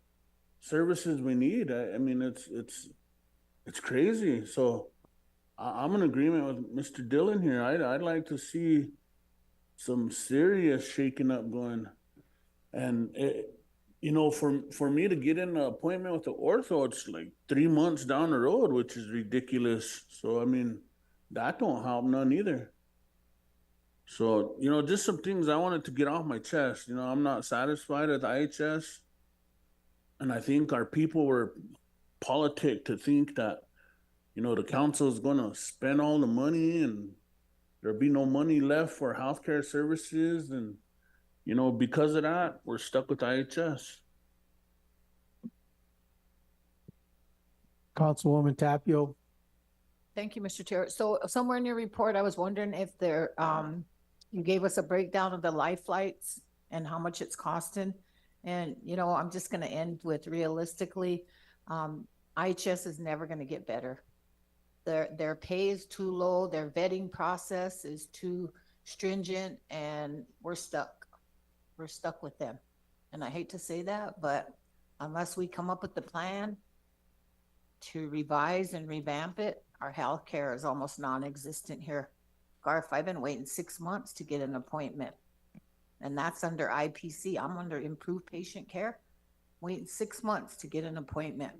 services we need. I mean, it's crazy. So I'm in agreement with Mr. Dillon here. I'd like to see some serious shaking up going. And you know, for me to get an appointment with the ortho, it's like 3 months down the road, which is ridiculous. So I mean, that don't help none either. So, you know, just some things I wanted to get off my chest. You know, I'm not satisfied with IHS. And I think our people were politic to think that, you know, the council is going to spend all the money and there'll be no money left for healthcare services, and, you know, because of that, we're stuck with IHS. Councilwoman Tapio. Thank you, Mr. Chair. So somewhere in your report, I was wondering if there, you gave us a breakdown of the life flights and how much it's costing. And, you know, I'm just gonna end with realistically, IHS is never gonna get better. Their pay is too low, their vetting process is too stringent, and we're stuck. We're stuck with them. And I hate to say that, but unless we come up with the plan to revise and revamp it, our healthcare is almost non-existent here. Garth, I've been waiting 6 months to get an appointment, and that's under IPC. I'm under improved patient care, waiting 6 months to get an appointment.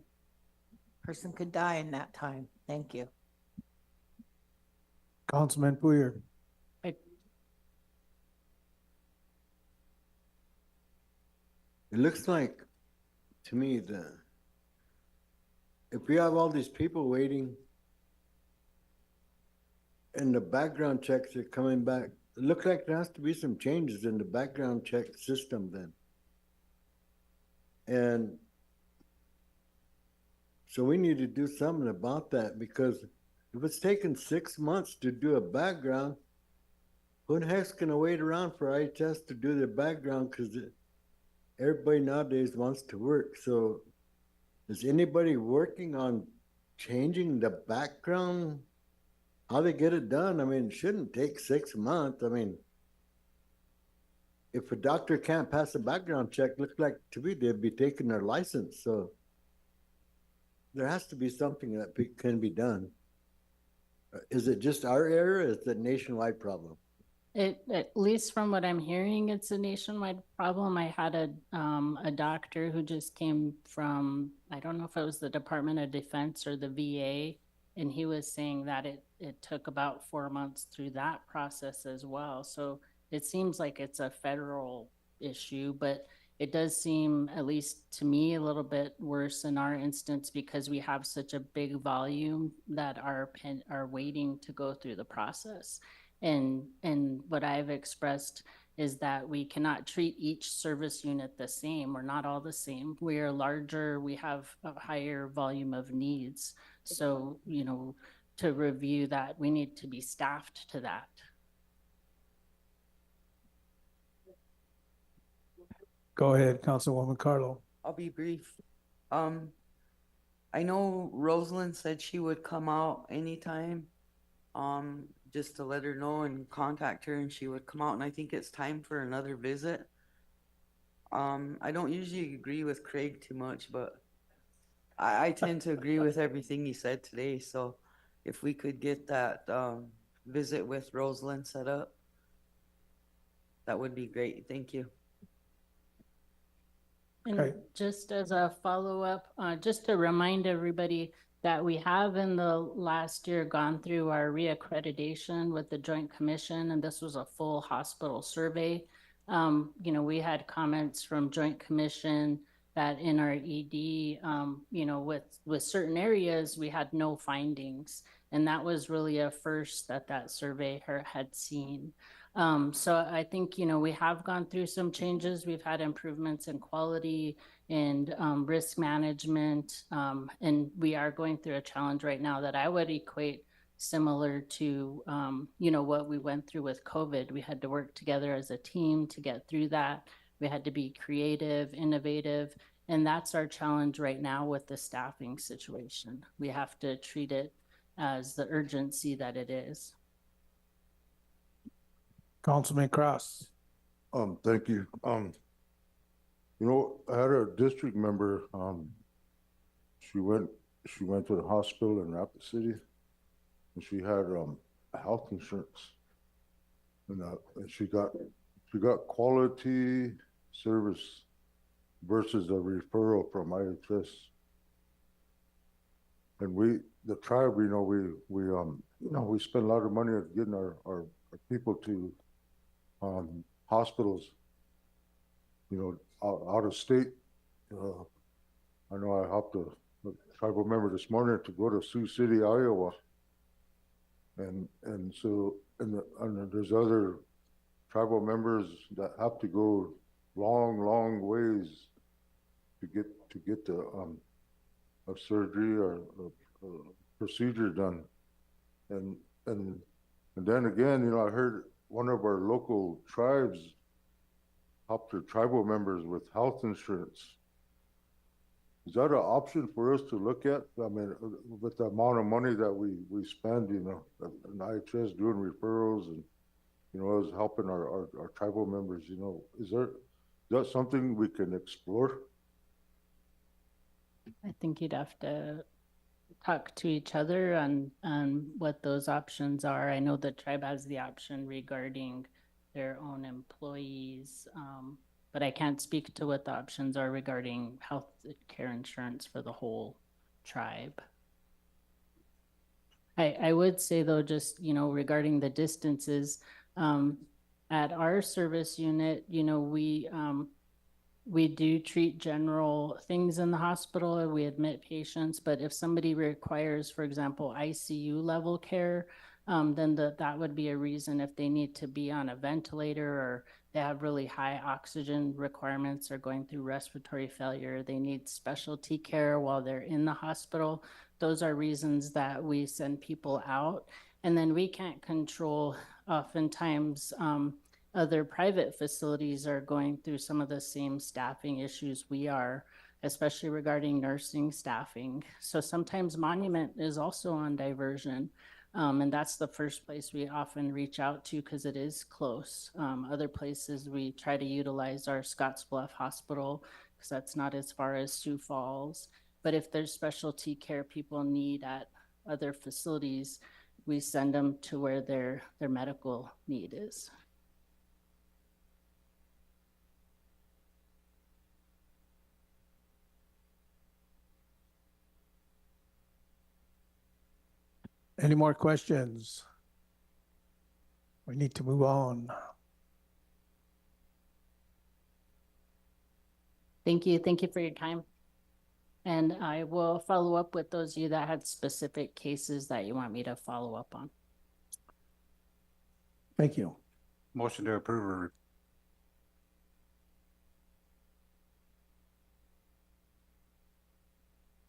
Person could die in that time. Thank you. Councilman Puyer. It looks like, to me, that if we have all these people waiting and the background checks are coming back, it looks like there has to be some changes in the background check system then. And so we need to do something about that, because if it's taking 6 months to do a background, who the heck's gonna wait around for IHS to do their background? Because everybody nowadays wants to work. So is anybody working on changing the background, how they get it done? I mean, it shouldn't take 6 months. I mean, if a doctor can't pass a background check, looks like to me they'd be taking their license. So there has to be something that can be done. Is it just our area, or is it a nationwide problem? At least from what I'm hearing, it's a nationwide problem. I had a doctor who just came from, I don't know if it was the Department of Defense or the VA, and he was saying that it took about 4 months through that process as well. So it seems like it's a federal issue, but it does seem, at least to me, a little bit worse in our instance because we have such a big volume that are waiting to go through the process. And what I've expressed is that we cannot treat each service unit the same. We're not all the same. We are larger. We have a higher volume of needs. So, you know, to review that, we need to be staffed to that. Go ahead, Councilwoman Carlo. I'll be brief. I know Rosalind said she would come out anytime, just to let her know and contact her, and she would come out, and I think it's time for another visit. I don't usually agree with Craig too much, but I tend to agree with everything he said today, so if we could get that, visit with Rosalind set up, that would be great. Thank you. And just as a follow-up, just to remind everybody that we have in the last year gone through our reaccreditation with the Joint Commission, and this was a full hospital survey. You know, we had comments from Joint Commission that in our ED, you know, with certain areas, we had no findings. And that was really a first that survey had seen. So I think, you know, we have gone through some changes. We've had improvements in quality and risk management. And we are going through a challenge right now that I would equate similar to, you know, what we went through with COVID. We had to work together as a team to get through that. We had to be creative, innovative, and that's our challenge right now with the staffing situation. We have to treat it as the urgency that it is. Councilman Cross. Thank you. You know, I had a district member, she went to the hospital in Rapid City, and she had health insurance, and she got quality service versus a referral from IHS. And the tribe, you know, we spend a lot of money at getting our people to hospitals, you know, out of state. I know I helped a tribal member this morning to go to Sioux City, Iowa, And so, and there's other tribal members that have to go long ways to get a surgery or a procedure done. And then again, you know, I heard one of our local tribes help their tribal members with health insurance. Is that an option for us to look at? I mean, with the amount of money that we spend, you know, and IHS doing referrals and, you know, us helping our tribal members, you know, is that something we can explore? I think you'd have to talk to each other on what those options are. I know the tribe has the option regarding their own employees, but I can't speak to what the options are regarding health care insurance for the whole tribe. I would say though, just, you know, regarding the distances, at our service unit, you know, we do treat general things in the hospital, and we admit patients, but if somebody requires, for example, ICU level care, then that would be a reason if they need to be on a ventilator or they have really high oxygen requirements or going through respiratory failure, they need specialty care while they're in the hospital. Those are reasons that we send people out. And then we can't control, oftentimes, other private facilities are going through some of the same staffing issues we are, especially regarding nursing staffing. So sometimes Monument is also on diversion. And that's the first place we often reach out to because it is close. Other places we try to utilize our Scottsbluff Hospital because that's not as far as Sioux Falls. But if there's specialty care people need at other facilities, we send them to where their medical need is. Any more questions? We need to move on. Thank you. Thank you for your time. And I will follow up with those of you that had specific cases that you want me to follow up on. Thank you. Motion to approve.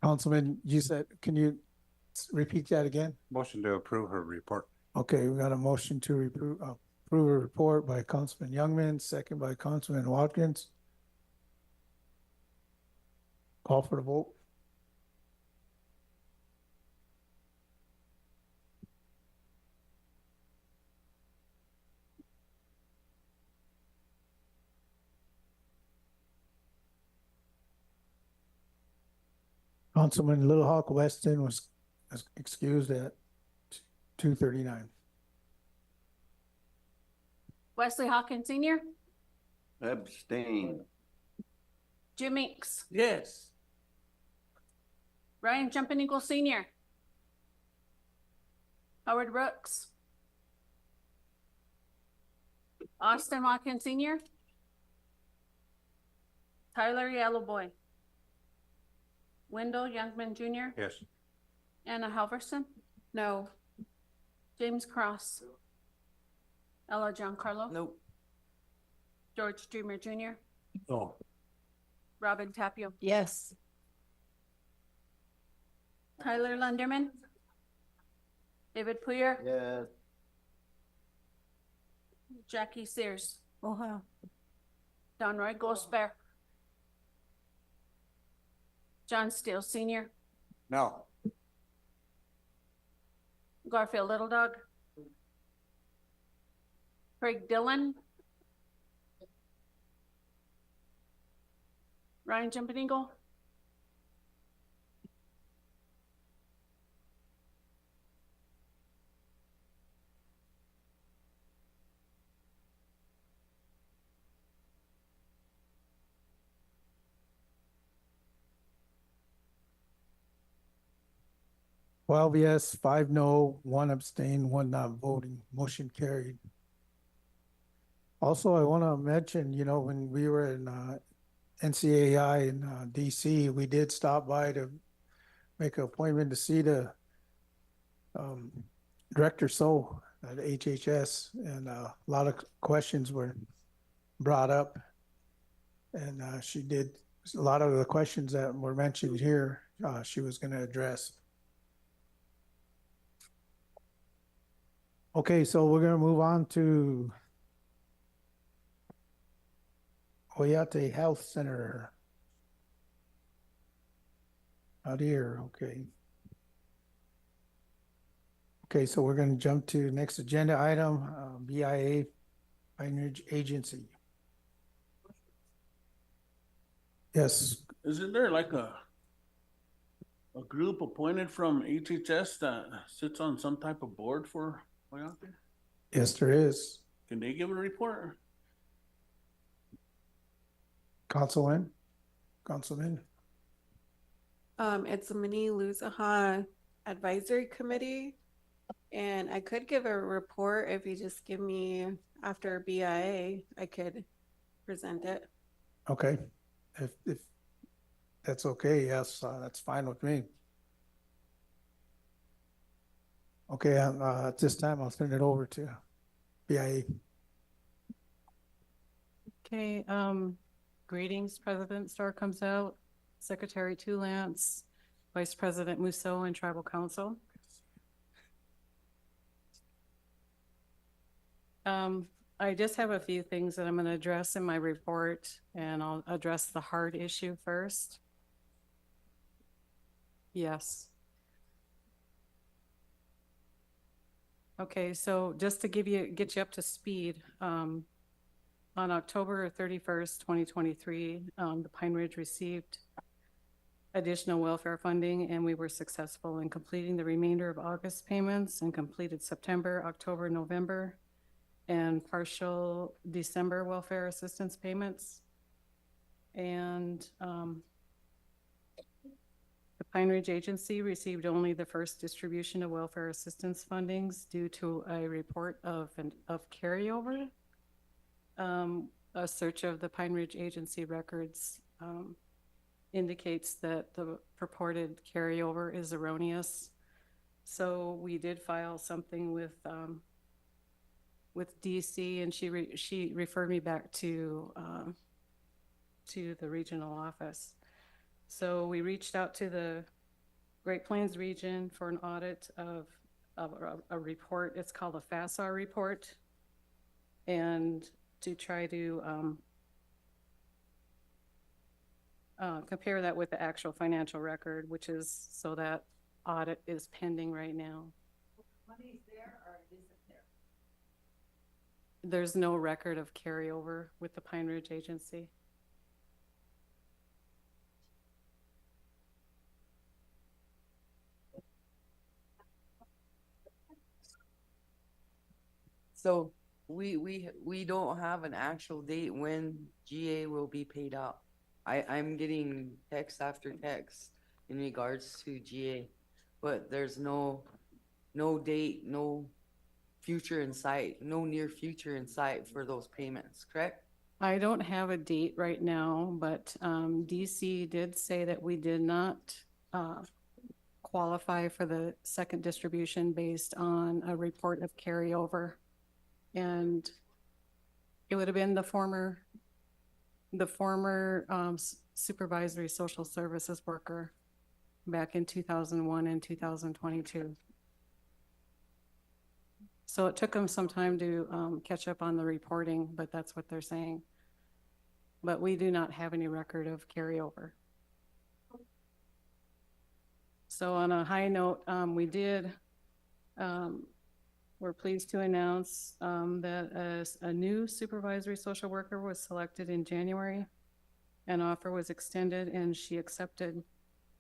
Councilman, you said, can you repeat that again? Motion to approve her report. Okay, we got a motion to approve a report by Councilman Youngman, second by Councilman Watkins. Call for the vote. Councilman Little Hawk Weston was excused at 2:39. Wesley Hawkins Senior, Abstain. Jim Meeks, Yes. Ryan Jumping Eagle Senior, Howard Brooks, Austin Watkins Senior, Tyler Yellowboy, Wendell Youngman Jr., Yes. Anna Halverson, No. James Cross, Ella Giancarlo, Nope. George Dreamer Jr., Oh, Robin Tapio, Yes. Tyler Lunderman, David Poyer, Yes. Jackie Sears, Uh-huh. Don Roy Gosper, John Steele Senior, No. Garfield Little Dog, Craig Dillon, Ryan Jumping Eagle, Twelve yes, 5 no, 1 abstain, 1 not voting. Motion carried. Also, I want to mention, you know, when we were in NCAI in DC, we did stop by to make an appointment to see the Director So at HHS, and a lot of questions were brought up. And she did, a lot of the questions that were mentioned here, she was gonna address. Okay, so we're gonna move on to Oyate Health Center. Out here, okay. Okay, so we're gonna jump to next agenda item, BIA, Pine Ridge Agency. Yes, Isn't there like a group appointed from HHS that sits on some type of board for Oyate? yes, there is. Can they give a report? Councilman? It's a mini Luzaha Advisory Committee. And I could give a report if you just give me after BIA, I could present it. Okay, if that's okay, yes, that's fine with me. Okay, at this time, I'll turn it over to BIA. Okay, greetings, President Starr comes out, Secretary Lance, Vice President Musso, and Tribal Council. I just have a few things that I'm going to address in my report, and I'll address the hard issue first. Yes. Okay, so just to get you up to speed, on October 31st, 2023, the Pine Ridge received additional welfare funding, and we were successful in completing the remainder of August payments and completed September, October, November, and partial December welfare assistance payments. And the Pine Ridge Agency received only the first distribution of welfare assistance fundings due to a report of carryover. A search of the Pine Ridge Agency records indicates that the purported carryover is erroneous. So we did file something with DC, and she referred me back to the regional office. So we reached out to the Great Plains region for an audit of a report. It's called a FASAR report, and to try to compare that with the actual financial record, which is, so that audit is pending right now. Money's there or isn't there? There's no record of carryover with the Pine Ridge Agency. So we don't have an actual date when GA will be paid out. I'm getting text after text in regards to GA, but there's no date, no future in sight, no near future in sight for those payments, correct? I don't have a date right now, but DC did say that we did not qualify for the second distribution based on a report of carryover. And it would have been the former supervisory social services worker back in 2001 and 2022. So it took them some time to catch up on the reporting, but that's what they're saying. But we do not have any record of carryover. So on a high note, we're pleased to announce that a new supervisory social worker was selected in January. An offer was extended and she accepted,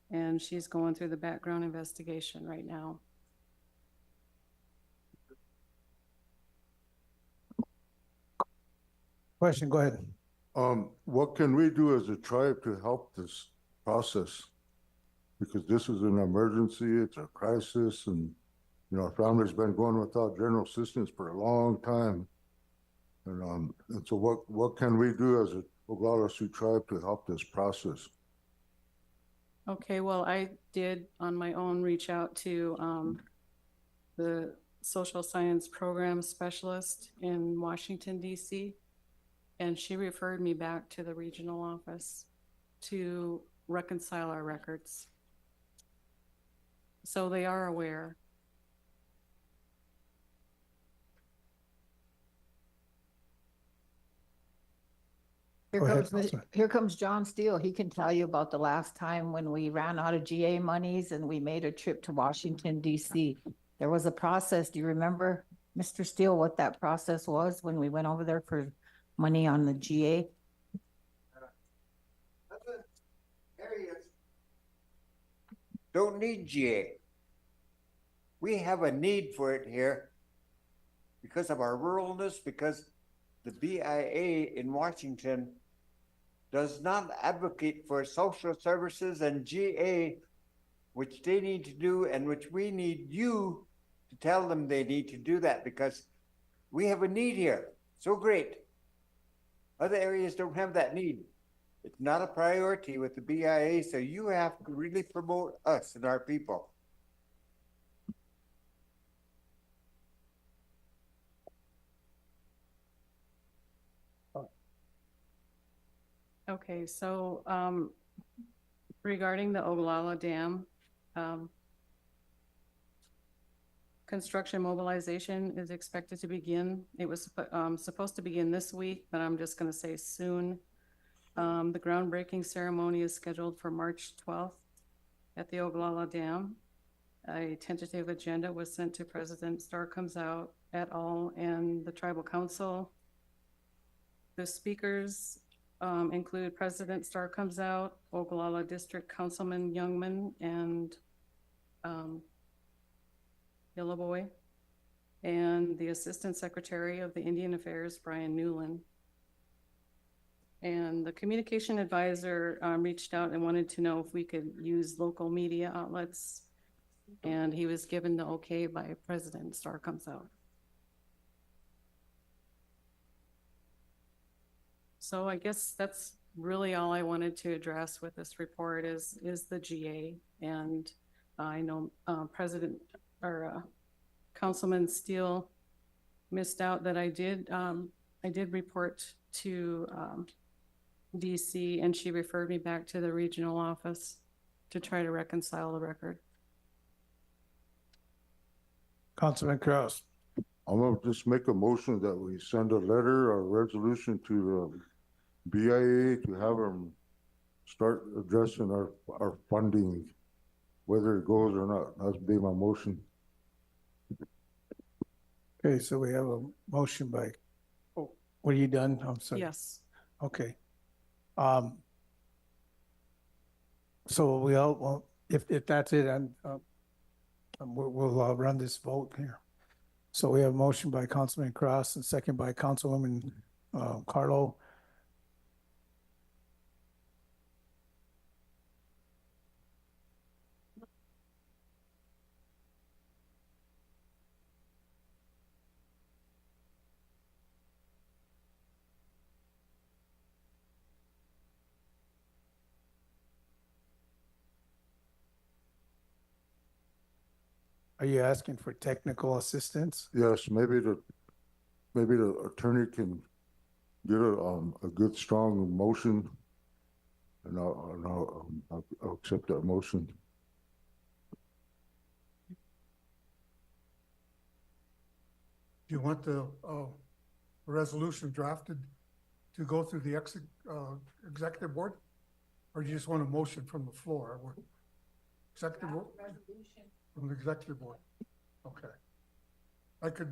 and she's going through the background investigation right now. Question, go ahead. What can we do as a tribe to help this process? Because this is an emergency, it's a crisis, and you know, our family's been going without general assistance for a long time. And so what can we do as a Oglala Sioux tribe to help this process? Okay, well, I did on my own reach out to the social science program specialist in Washington DC. And she referred me back to the regional office to reconcile our records. So they are aware. Here Go ahead, comes, Councilman. here comes John Steele. He can tell you about the last time when we ran out of GA monies and we made a trip to Washington DC. There was a process. Do you remember, Mr. Steele, what that process was when we went over there for money on the GA? Other areas don't need GA. We have a need for it here because of our ruralness, because the BIA in Washington does not advocate for social services and GA, which they need to do and which we need you to tell them they need to do that, because we have a need here. So great. Other areas don't have that need. It's not a priority with the BIA, so you have to really promote us and our people. Okay, so regarding the Oglala Dam, construction mobilization is expected to begin. It was supposed to begin this week, but I'm just going to say soon. The groundbreaking ceremony is scheduled for March 12th at the Oglala Dam. A tentative agenda was sent to President Star Comes Out et al. And the Tribal Council. The speakers include President Star Comes Out, Oglala District Councilman Youngman, and Yellow Boy, and the Assistant Secretary of the Indian Affairs, Brian Newland. And the communication advisor reached out and wanted to know if we could use local media outlets, and he was given the okay by President Star Comes Out. So I guess that's really all I wanted to address with this report is the GA. And I know President or Councilman Steele missed out that I did report to DC, and she referred me back to the regional office to try to reconcile the record. Councilman Kraus. I'm gonna just make a motion that we send a letter or resolution to the BIA to have them start addressing our funding, whether it goes or not. That'd be my motion. Okay, so we have a motion by, oh, were you done? I'm sorry. Yes. Okay. So we all, well, if that's it, and we'll run this vote here. So we have a motion by Councilman Cross and second by Councilwoman Carlo. Are you asking for technical assistance? Yes, maybe the attorney can get a good strong motion, and I'll accept that motion. Do you want the resolution drafted to go through the executive board? Or do you just want a motion from the floor? Executive board? From the executive board. Okay. I could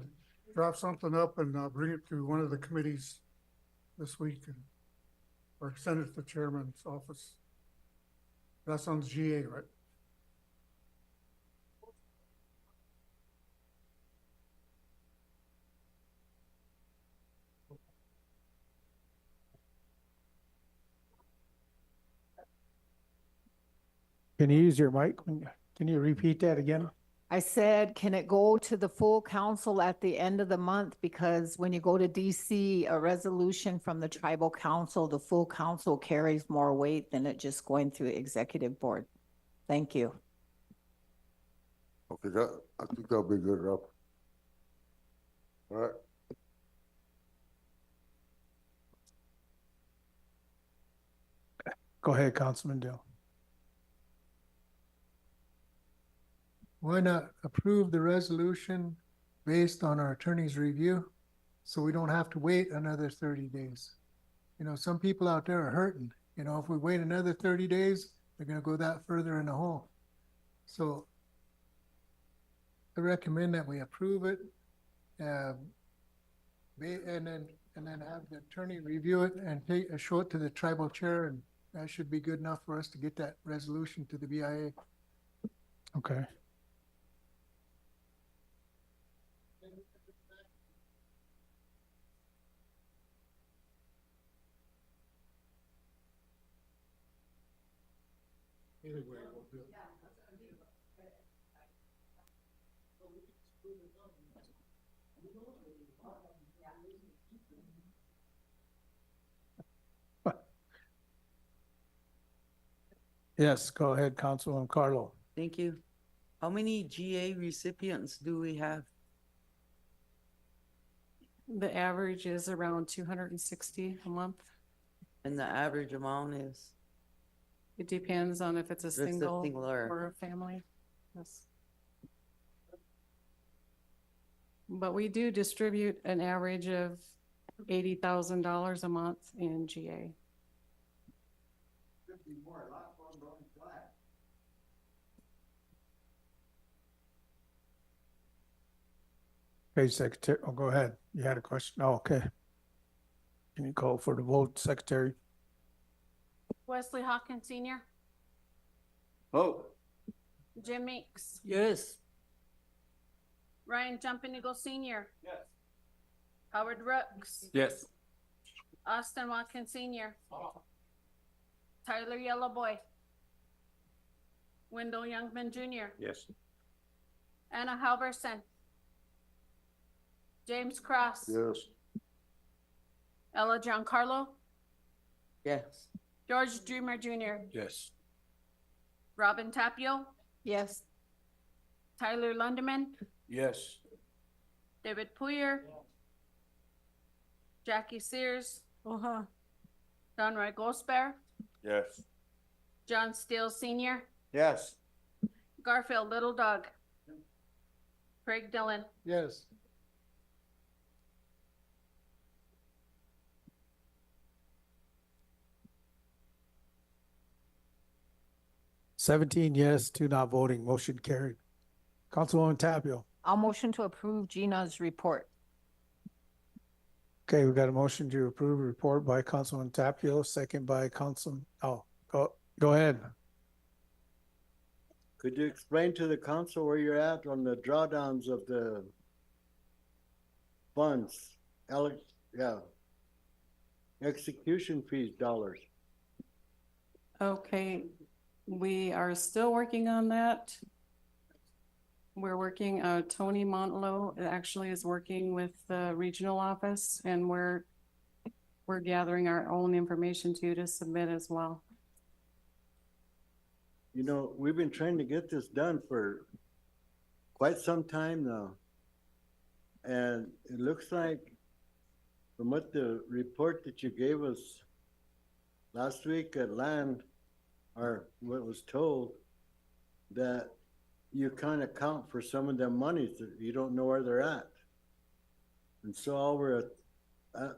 draft something up and bring it to one of the committees this week or send it to the chairman's office. That's on GA, right? Can you use your mic? Can you repeat that again? I said, can it go to the full council at the end of the month? Because when you go to DC, a resolution from the tribal council, the full council carries more weight than it just going through executive board. Thank you. Okay, I think that'll be good enough. All right. Go ahead, Councilman Dill. Why not approve the resolution based on our attorney's review? So we don't have to wait another 30 days. You know, some people out there are hurting. You know, if we wait another 30 days, they're gonna go that further in the hole. So I recommend that we approve it. And then have the attorney review it and show it to the tribal chair, and that should be good enough for us to get that resolution to the BIA. Okay. Either way, we'll do it. Yes, go ahead, Councilman Carlo. Thank you. How many GA recipients do we have? The average is around 260 a month. And the average amount is? It depends on if it's a If it's a single single or a family. Yes. But we do distribute an average of $80,000 a month in GA. Okay, Secretary, oh, go ahead. You had a question? Oh, okay. Can you call for the vote, Secretary? Wesley Hawkins Senior, Oh, Jim Meeks, Yes. Ryan Jumping Eagle Senior, yes. Howard Rooks, Yes. Austin Watkins Senior, Tyler Yellow Boy, Wendell Youngman Junior, Yes. Anna Halverson, James Cross, Yes. Ella Giancarlo, Yes. George Dreamer Junior, Yes. Robin Tapio, Yes. Tyler Lundeman, Yes. David Poyer, Jackie Sears, Uh-huh. Donroy Gosper, Yes. John Steele Senior, Yes. Garfield Little Dog, Craig Dillon, Yes. $17 yes, 2 not voting, motion carried. Councilwoman Tapio. I'll motion to approve Gina's report. Okay, we got a motion to approve a report by Councilman Tapio, second by go ahead. Could you explain to the council where you're at on the drawdowns of the funds? Execution fees dollars. Okay, we are still working on that. We're working, Tony Montlo actually is working with the regional office, and we're gathering our own information to submit as well. You know, we've been trying to get this done for quite some time now. And it looks like from what the report that you gave us last week at land, or what was told, that you kind of count for some of them monies that you don't know where they're at. And so all we're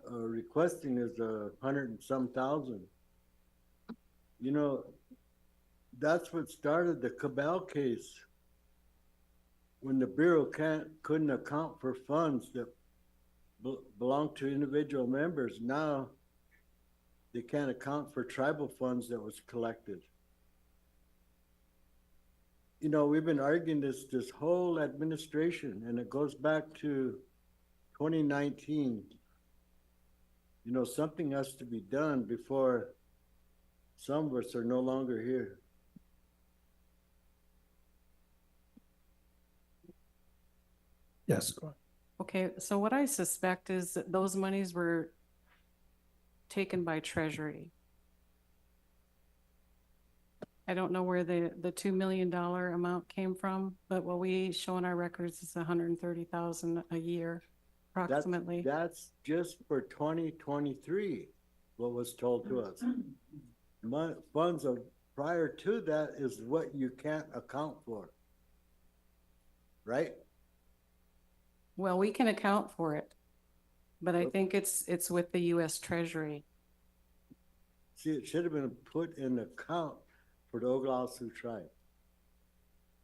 requesting is 100 and some thousand. You know, that's what started the Cabal case, when the Bureau couldn't account for funds that belong to individual members. Now they can't account for tribal funds that was collected. You know, we've been arguing this whole administration, and it goes back to 2019. You know, something has to be done before some of us are no longer here. Yes, go ahead. Okay, so what I suspect is that those monies were taken by Treasury. I don't know where the $2 million amount came from, but what we show in our records is $130,000 a year. approximately. That's just for 2023, what was told to us. Funds of prior to that is what you can't account for. Right? Well, we can account for it, but I think it's with the US Treasury. See, it should have been put in account for the Oglala Sioux tribe.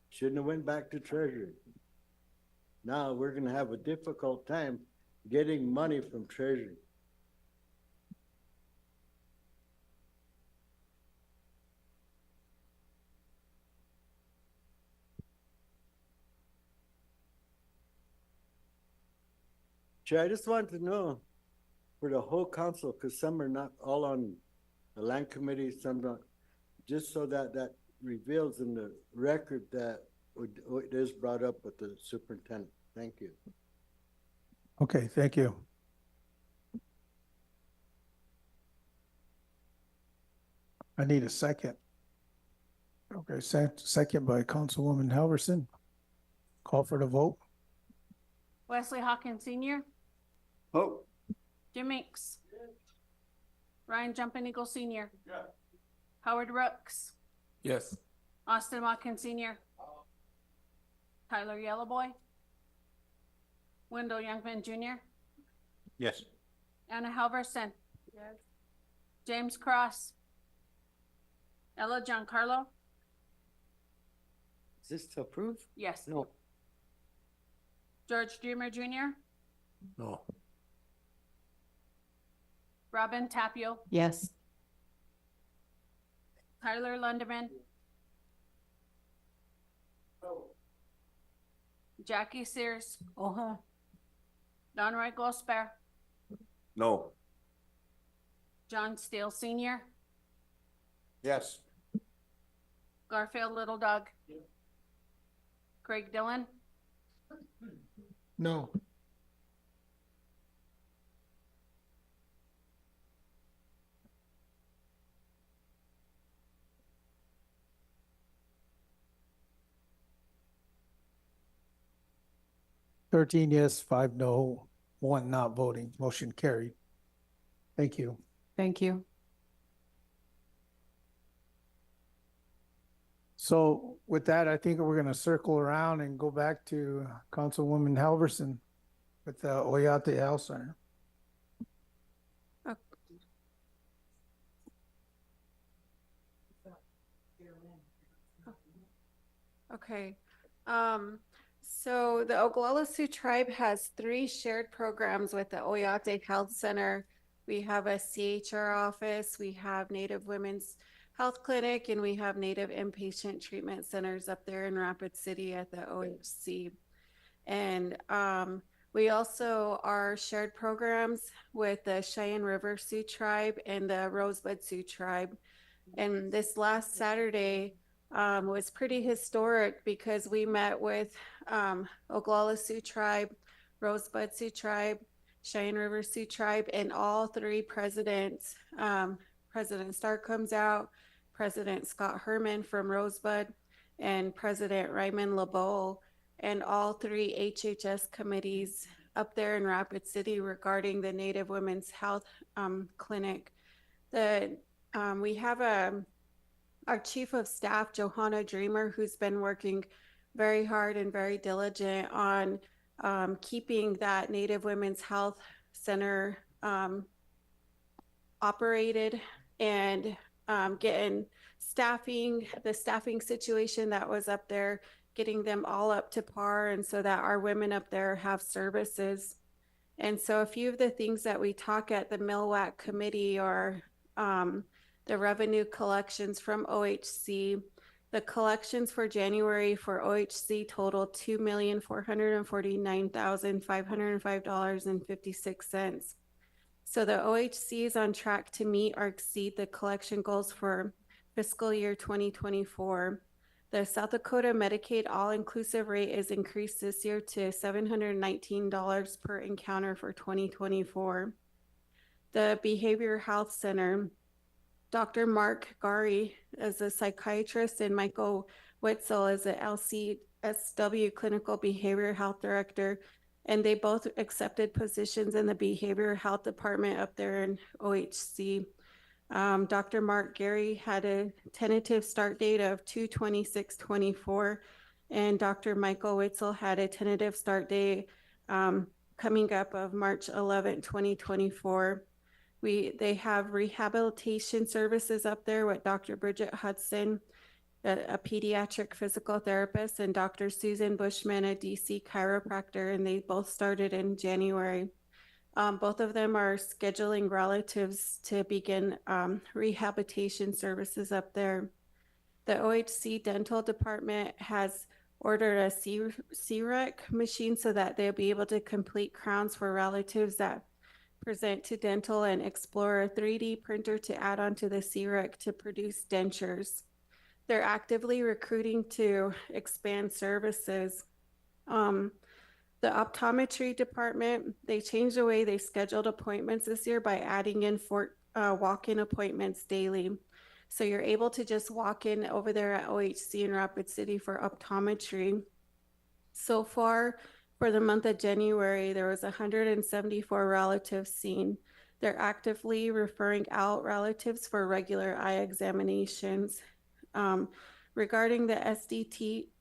Shouldn't have went back to Treasury. Now we're gonna have a difficult time getting money from Treasury. Chair, I just wanted to know for the whole council, because some are not all on the land committee, some not, just so that that reveals in the record that it is brought up with the superintendent. Thank you. Okay, thank you. I need a second. Okay, second by Councilwoman Halverson. Call for the vote. Wesley Hawkins Senior, Oh, Jim Meeks. Ryan Jumping Eagle Senior. Howard Rooks, Yes. Austin Watkins Senior. Tyler Yellowboy. Wendell Youngman Junior. Yes. Anna Halverson. James Cross. Ella Giancarlo. Is this to approve? Yes. No. George Dreamer Junior. No. Robin Tapio. Yes. Tyler Lundeman. Jackie Sears. Uh-huh. Don Roy Gosper. no. John Steele Senior. Yes. Garfield Little Dog. Craig Dillon. No. Thirteen yes, 5 no, 1 not voting. Motion carried. Thank you. Thank you. So with that, I think we're gonna circle around and go back to Councilwoman Halverson with the Oyate Health Center. Okay. So the Oglala Sioux tribe has 3 shared programs with the Oyate Health Center. We have a CHR office, we have Native Women's Health Clinic, and we have Native Inpatient Treatment Centers up there in Rapid City at the OHC. And we also are shared programs with the Cheyenne River Sioux tribe and the Rosebud Sioux tribe. And this last Saturday was pretty historic because we met with Oglala Sioux tribe, Rosebud Sioux tribe, Cheyenne River Sioux tribe, and all 3 presidents. President Stark comes out, President Scott Herman from Rosebud, and President Ryman LeBeau, and all 3 HHS committees up there in Rapid City regarding the Native Women's Health Clinic. We have our Chief of Staff, Johanna Dreamer, who's been working very hard and very diligent on keeping that Native Women's Health Center operated and getting the staffing situation that was up there, getting them all up to par, and so that our women up there have services. And so a few of the things that we talk at the MILWAC committee are the revenue collections from OHC. The collections for January for OHC total $2,449,505.56. So the OHC is on track to meet or exceed the collection goals for fiscal year 2024. The South Dakota Medicaid all-inclusive rate is increased this year to $719 per encounter for 2024. The Behavioral Health Center, Dr. Mark Gari is a psychiatrist and Michael Witzel is a LCSW Clinical Behavioral Health Director, and they both accepted positions in the behavioral health department up there in OHC. Dr. Mark Gary had a tentative start date of 2/26/24, and Dr. Michael Witzel had a tentative start date coming up of March 11, 2024. They have rehabilitation services up there with Dr. Bridget Hudson, a pediatric physical therapist, and Dr. Susan Bushman, a DC chiropractor, and they both started in January. Both of them are scheduling relatives to begin rehabilitation services up there. The OHC dental department has ordered a CREC machine so that they'll be able to complete crowns for relatives that present to dental and explore a 3D printer to add onto the CREC to produce dentures. They're actively recruiting to expand services. The optometry department, they changed the way they scheduled appointments this year by adding in walk-in appointments daily. So you're able to just walk in over there at OHC in Rapid City for optometry. So far, for the month of January, there was 174 relatives seen. They're actively referring out relatives for regular eye examinations. Regarding the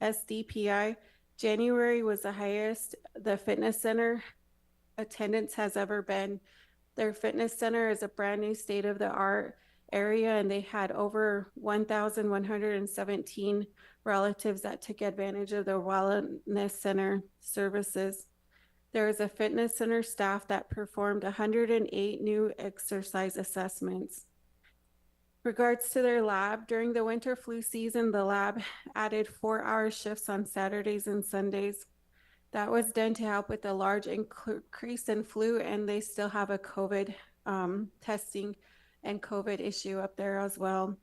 SDPI, January was the highest the fitness center attendance has ever been. Their fitness center is a brand new state-of-the-art area, and they had over 1,117 relatives that took advantage of the wellness center services. There is a fitness center staff that performed 108 new exercise assessments. Regards to their lab, during the winter flu season, the lab added 4-hour shifts on Saturdays and Sundays. That was done to help with the large increase in flu, and they still have a COVID testing and COVID issue up there as well.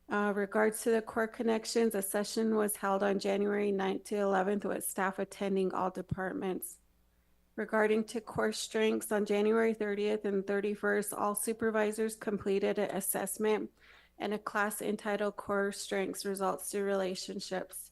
Regards to the core connections, a session was held on January 9th to 11th with staff attending all departments. Regarding to core strengths, on January 30th and 31st, all supervisors completed an assessment and a class entitled Core Strengths Results to Relationships.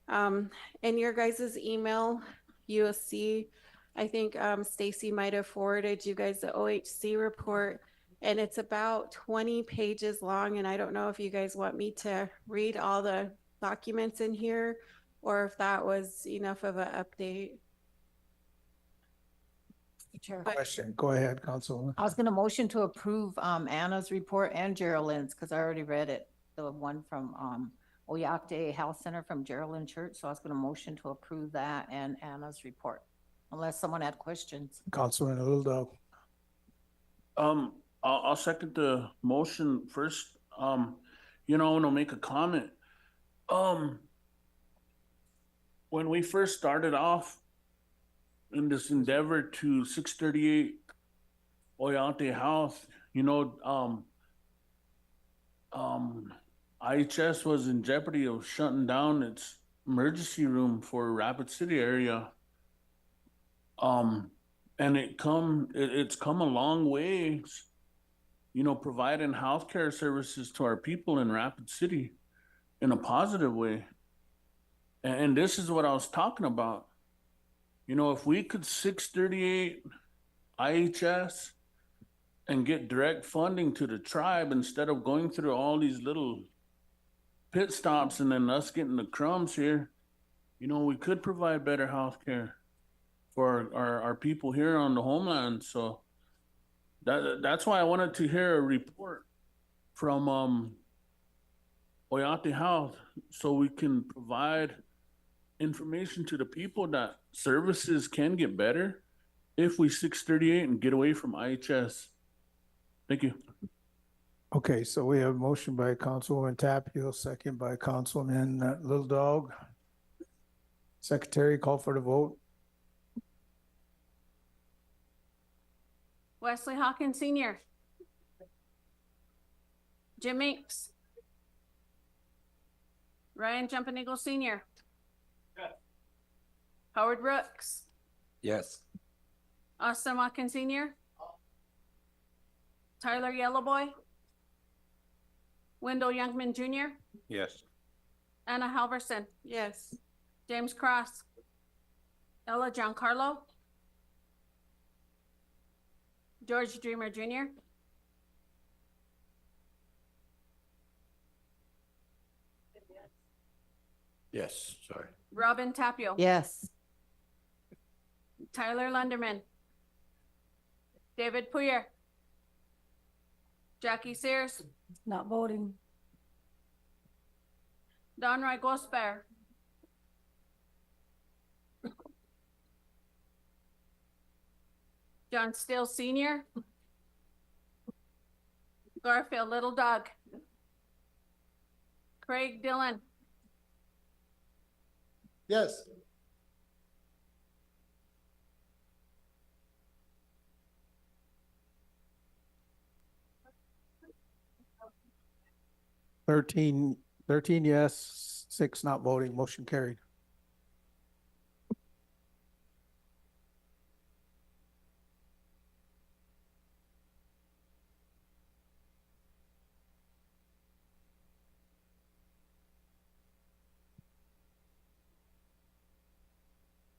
In your guys' email, you'll see, I think Stacy might have forwarded you guys the OHC report, and it's about 20 pages long, and I don't know if you guys want me to read all the documents in here or if that was enough of an update. Chair. Question, go ahead, Councilwoman. I was gonna motion to approve Anna's report and Geraldine's, because I already read it. The one from Oyate Health Center from Geraldine Church. So I was gonna motion to approve that and Anna's report, unless someone had questions. Councilman Little Dog. I'll second the motion first. You know, I want to make a comment. When we first started off in this endeavor to 638 Oyate Health, you know, IHS was in jeopardy of shutting down its emergency room for Rapid City area. And it's come a long ways, you know, providing healthcare services to our people in Rapid City in a positive way. And this is what I was talking about. You know, if we could 638 IHS and get direct funding to the tribe instead of going through all these little pit stops and then us getting the crumbs here, you know, we could provide better health care for our people here on the homeland. So that's why I wanted to hear a report from Oyate Health so we can provide information to the people that services can get better if we 638 and get away from IHS. Thank you. Okay, so we have a motion by Councilwoman Tapio, second by Councilman Little Dog. Secretary, call for the vote. Wesley Hawkins Senior. Jim Meeks. Ryan Jumping Eagle Senior. Yes. Howard Brooks. Yes. Austin Watkins Senior. Tyler Yellowboy. Wendell Youngman Jr. Yes. Anna Halverson. Yes. James Cross. Ella Giancarlo. George Dreamer Jr., Yes, sorry. Robin Tapio. Yes. Tyler Lunderman. David Puyer. Jackie Sears. Not voting. Don Roy Gosper. John Still Senior. Garfield Little Dog. Craig Dillon. Yes. Thirteen yes, 6 not voting, motion carried.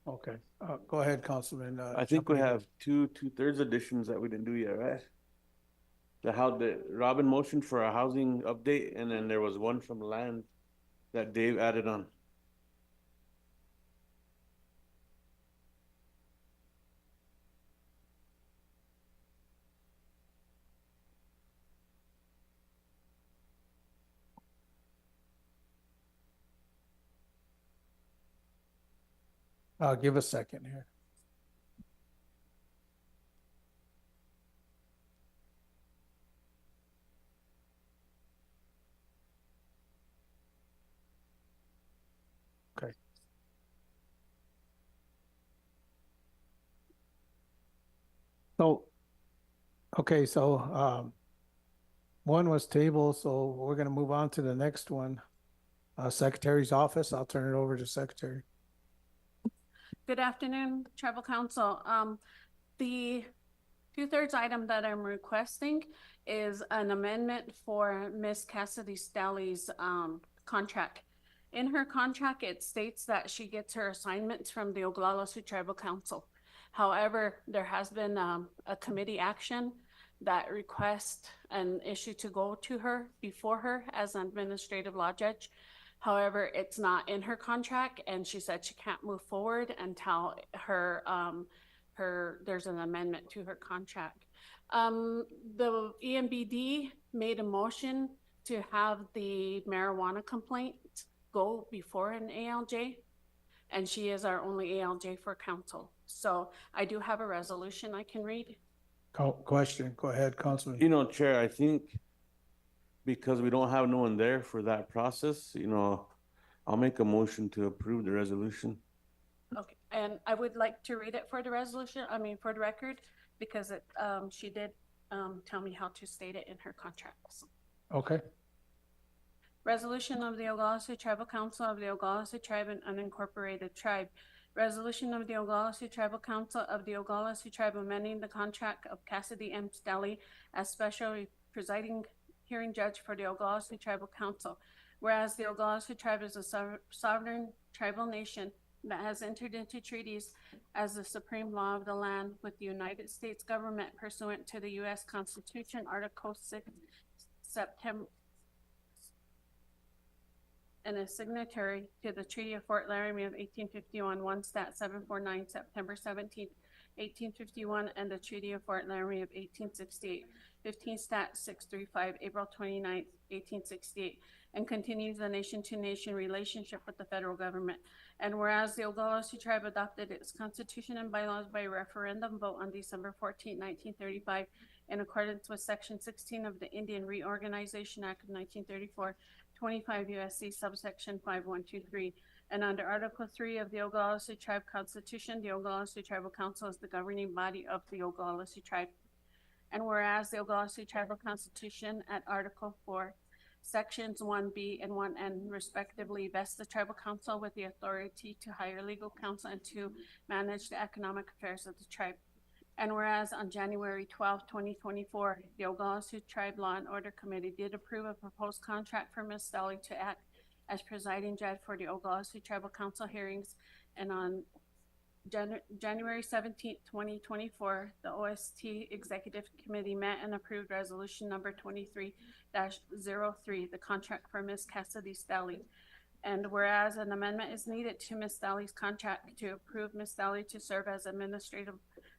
Okay, go ahead, Councilman. I think we Chaparro. have two-thirds additions that we didn't do yet, right? The Robin motioned for a housing update, and then there was one from land that Dave added on. Give a second here. Okay. So, okay, so, one was table, so we're gonna move on to the next one. Secretary's office, I'll turn it over to Secretary. Good afternoon, Tribal Council. The 2/3 item that I'm requesting is an amendment for Miss Cassidy Stella's contract. In her contract, it states that she gets her assignments from the Oglala Sioux Tribal Council. However, there has been a committee action that requests an issue to go to her before her as an administrative law judge. However, it's not in her contract, and she said she can't move forward until there's an amendment to her contract. The EMBD made a motion to have the marijuana complaint go before an ALJ, and she is our only ALJ for council. So I do have a resolution I can read. Question, go ahead, Councilman. You know, Chair, I think because we don't have no one there for that process, I'll make a motion to approve the resolution. Okay, and I would like to read it for the resolution, for the record, because she did tell me how to state it in her contracts. Okay. Resolution of the Oglala Sioux Tribal Council of the Oglala Sioux Tribe and Unincorporated Tribe. Resolution of the Oglala Sioux Tribal Council of the Oglala Sioux Tribe amending the contract of Cassidy M. Stella as special presiding hearing judge for the Oglala Sioux Tribal Council. Whereas the Oglala Sioux Tribe is a sovereign tribal nation that has entered into treaties as the supreme law of the land with the United States government pursuant to the U.S. Constitution, Article 6, September, and a signatory to the Treaty of Fort Laramie of 1851, 1 Stat 749, September 17, 1851, and the Treaty of Fort Laramie of 1868, 15 Stat 635, April 29, 1868, and continues the nation-to-nation relationship with the federal government. And whereas the Oglala Sioux Tribe adopted its constitution and bylaws by referendum vote on December 14, 1935, in accordance with Section 16 of the Indian Reorganization Act of 1934, 25 U.S.C. subsection 5123, and under Article 3 of the Oglala Sioux Tribe Constitution, the Oglala Sioux Tribal Council is the governing body of the Oglala Sioux Tribe. And whereas the Oglala Sioux Tribal Constitution at Article 4, Sections 1B and 1N respectively vest the Tribal Council with the authority to hire legal counsel and to manage the economic affairs of the tribe. And whereas on January 12, 2024, the Oglala Sioux Tribe Law and Order Committee did approve a proposed contract for Ms. Stella to act as presiding judge for the Oglala Sioux Tribal Council hearings, and on January 17th, 2024, the OST Executive Committee met and approved resolution number 23-03, the contract for Ms. Cassidy Stella. And whereas an amendment is needed to Ms. Stella's contract to approve Ms. Stella to serve as administrative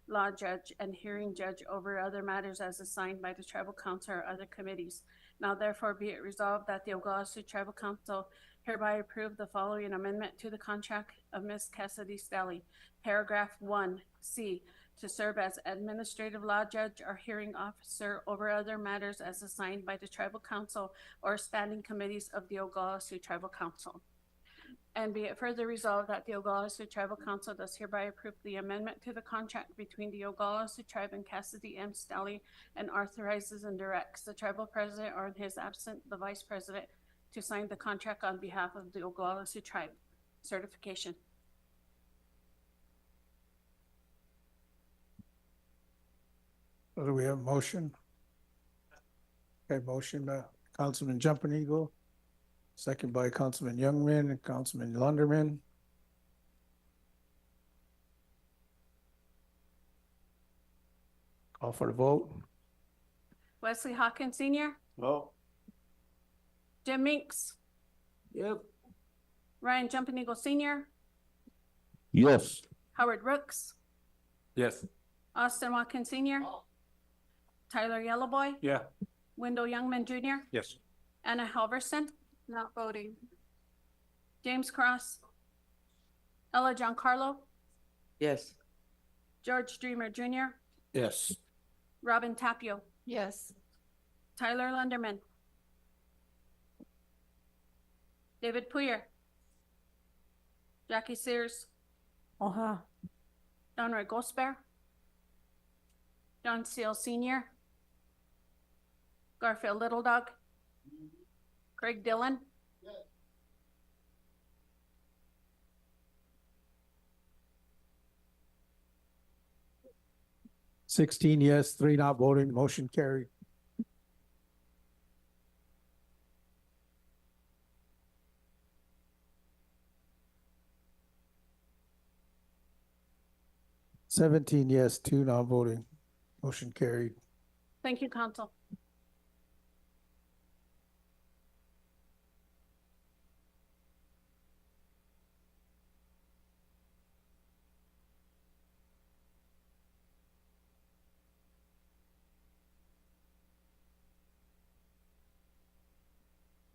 law judge and hearing judge over other matters as assigned by the tribal council or other committees. Now therefore be it resolved that the Oglala Sioux Tribal Council hereby approve the following amendment to the contract of Ms. Cassidy Stella. Paragraph 1C, to serve as administrative law judge or hearing officer over other matters as assigned by the tribal council or standing committees of the Oglala Sioux Tribal Council. And be it further resolved that the Oglala Sioux Tribal Council does hereby approve the amendment to the contract between the Oglala Sioux Tribe and Cassidy M. Stella and authorizes and directs the tribal president or in his absence, the vice president, to sign the contract on behalf of the Oglala Sioux Tribe. Certification. So do we have a motion? Okay, motion, Councilman Jumping Eagle, second by Councilman Youngman and Councilman Lunderman. Call for the vote. Wesley Hawkins Senior, Oh. Jim Minks, Yep. Ryan Jumping Eagle Senior, Yes. Howard Rooks, Yes. Austin Watkins Senior, Tyler Yellowboy, Yeah. Wendell Youngman Jr., Yes. Anna Halverson, Not voting. James Cross, Ella Giancarlo, Yes. George Dreamer Jr., Yes. Robin Tapio, Yes. Tyler Lunderman, David Puyer, Jackie Sears, Uh-huh. Donroy Gosper, John Steele Senior, Garfield Little Dog, Craig Dillon, 16 yes, 3 not voting, motion carried. Seventeen yes, 2 not voting, motion carried. Thank you, Council.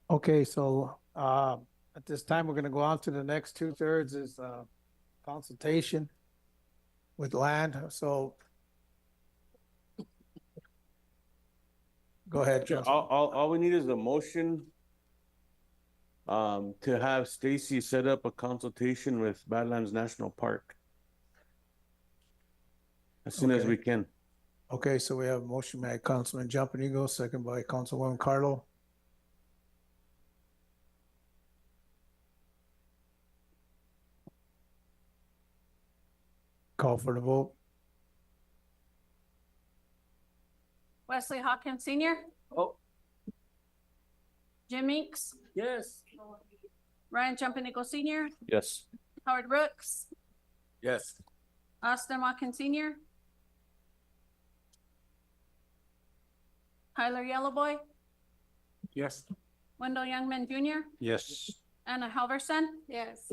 Okay, so at this time, we're gonna go on to the next 2/3 is consultation with land, so go ahead, Sure, Councilman. all we need is a motion to have Stacy set up a consultation with Badlands National Park as soon as Okay. we can. Okay, so we have a motion by Councilman Jumping Eagle, second by Councilwoman Carlo. Call for the vote. Wesley Hawkins Senior, Oh. Jim Meeks, Yes. Ryan Jumping Eagle Senior, Yes. Howard Brooks, Yes. Austin Watkins Senior, Tyler Yellowboy, Yes. Wendell Youngman Jr., Yes. Anna Halverson, Yes.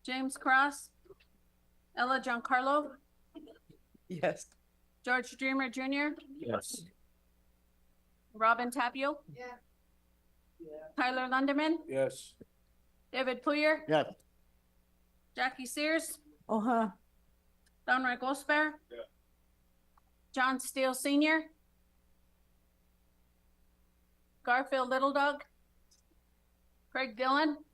James Cross, Ella Giancarlo, Yes. George Dreamer Jr., Yes. Robin Tapio, Yeah. Tyler Lunderman, Yes. David Puyer, Yes. Jackie Sears, Uh-huh. Donroy Gosper, Yeah. John Steele Senior, Garfield Little Dog, Craig Dillon,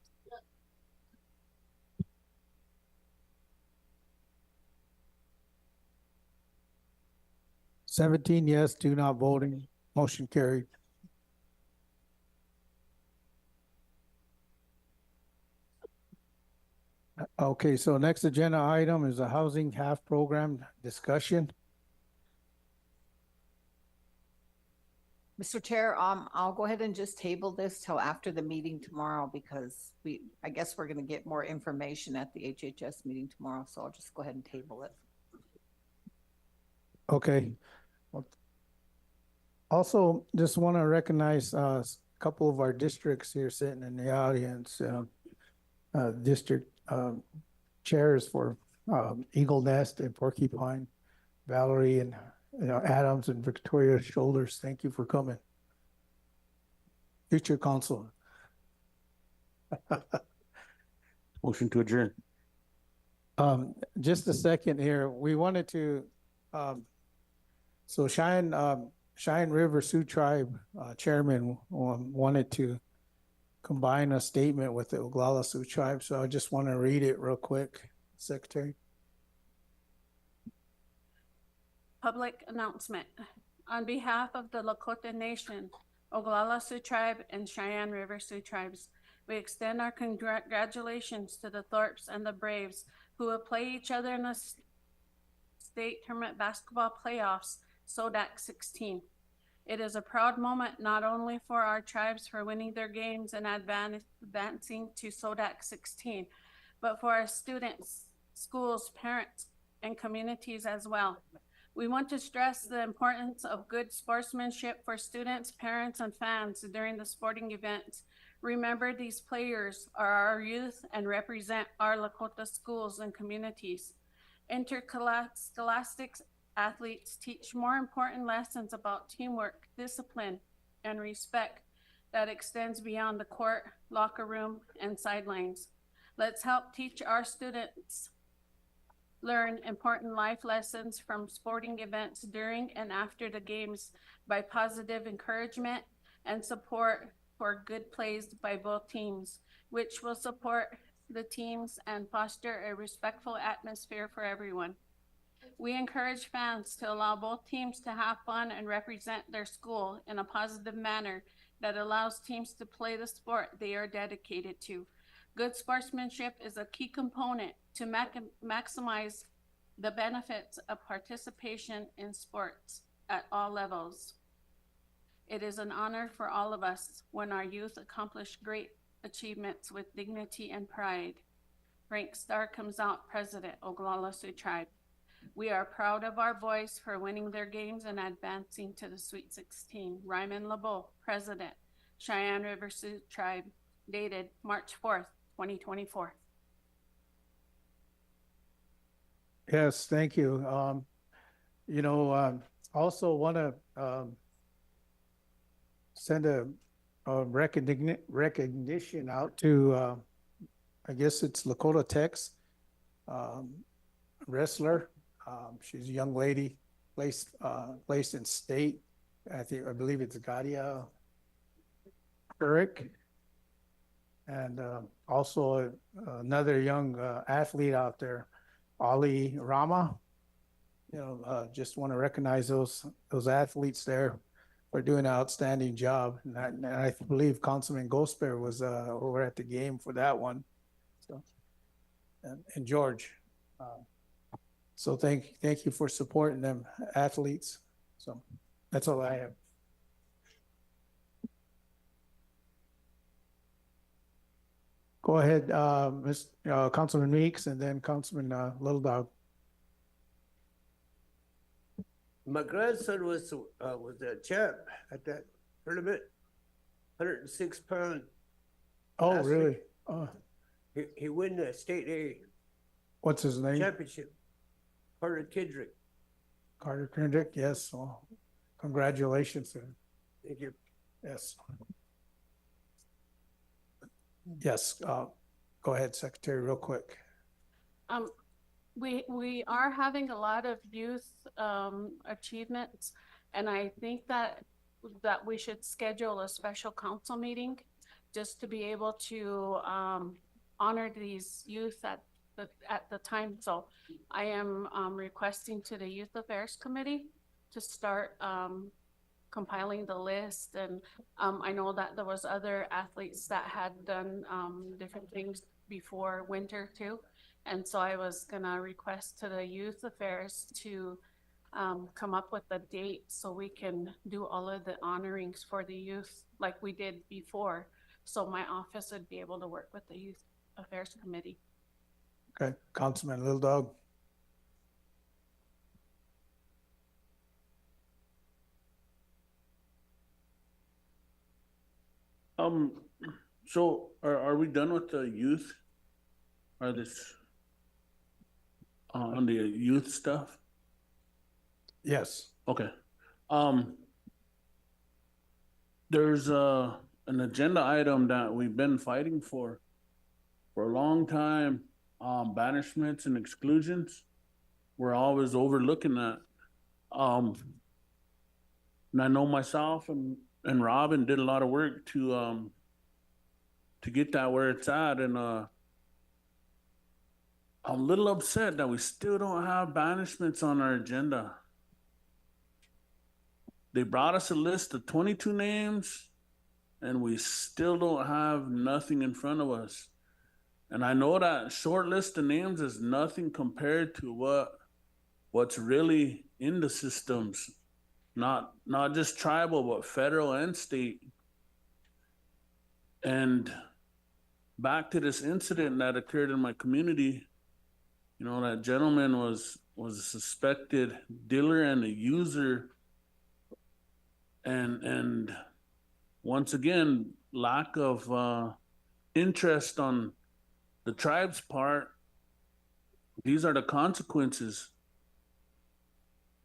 17 yes, 2 not voting, motion carried. Okay, so next agenda item is a housing half program discussion. Mr. Chair, I'll go ahead and just table this till after the meeting tomorrow because I guess we're gonna get more information at the HHS meeting tomorrow, so I'll just go ahead and table it. Okay. Also, just want to recognize a couple of our districts here sitting in the audience. District chairs for Eagle Nest and Porcupine, Valerie and Adams and Victoria Shoulders. Thank you for coming. Future council. Motion to adjourn. Just a second here. We wanted to, so Cheyenne River Sioux Tribe chairman wanted to combine a statement with the Oglala Sioux Tribe. So I just want to read it real quick, Secretary. Public announcement. On behalf of the Lakota Nation, Oglala Sioux Tribe, and Cheyenne River Sioux Tribes, we extend our congratulations to the Thorpes and the Braves who will play each other in the state tournament basketball playoffs, SODAC 16. It is a proud moment not only for our tribes for winning their games and advancing to SODAC 16, but for our students, schools, parents, and communities as well. We want to stress the importance of good sportsmanship for students, parents, and fans during the sporting events. Remember, these players are our youth and represent our Lakota schools and communities. Interscholastic athletes teach more important lessons about teamwork, discipline, and respect that extends beyond the court, locker room, and sidelines. Let's help teach our students learn important life lessons from sporting events during and after the games by positive encouragement and support for good plays by both teams, which will support the teams and foster a respectful atmosphere for everyone. We encourage fans to allow both teams to have fun and represent their school in a positive manner that allows teams to play the sport they are dedicated to. Good sportsmanship is a key component to maximize the benefits of participation in sports at all levels. It is an honor for all of us when our youth accomplish great achievements with dignity and pride. Frank Starr comes out, President, Oglala Sioux Tribe. We are proud of our boys for winning their games and advancing to the Sweet 16. Ryman LeBeau, President, Cheyenne River Sioux Tribe, dated March 4th, 2024. Yes, thank you. Also want to send a recognition out to, I guess it's Lakota Tech's wrestler. She's a young lady, placed in state. I believe it's Gadia Eric. And also another young athlete out there, Ali Rama. Just want to recognize those athletes there for doing an outstanding job. And I believe Councilman Gosper was over at the game for that one. So, and George. So thank you for supporting them athletes. So that's all I have. Go ahead, Councilman Meeks, and then Councilman Little Dog. My grandson was the champ at that tournament, 106-pound. Oh, athlete. really? He won the state A What's his name? championship. Carter Kendrick. Carter Kendrick. Yes. Well, congratulations. Thank you. Yes. Yes. Go ahead, Secretary, real quick. We are having a lot of youth achievements, and I think that we should schedule a special council meeting just to be able to honor these youth at the time. So I am requesting to the Youth Affairs Committee to start compiling the list. And I know that there was other athletes that had done different things before winter too. And so I was gonna request to the Youth Affairs to come up with a date so we can do all of the honorings for the youth like we did before. So my office would be able to work with the Youth Affairs Committee. Okay, Councilman Little Dog. So are we done with the youth? Or this, on the youth stuff? Yes. Okay. There's an agenda item that we've been fighting for a long time, banishments and exclusions. We're always overlooking that. And I know myself and Robin did a lot of work to get that where it's at, and I'm a little upset that we still don't have banishments on our agenda. They brought us a list of 22 names, and we still don't have nothing in front of us. And I know that short list of names is nothing compared to what's really in the systems, not just tribal, but federal and state. And back to this incident that occurred in my community, you know, that gentleman was a suspected dealer and a user. And once again, lack of interest on the tribe's part. These are the consequences.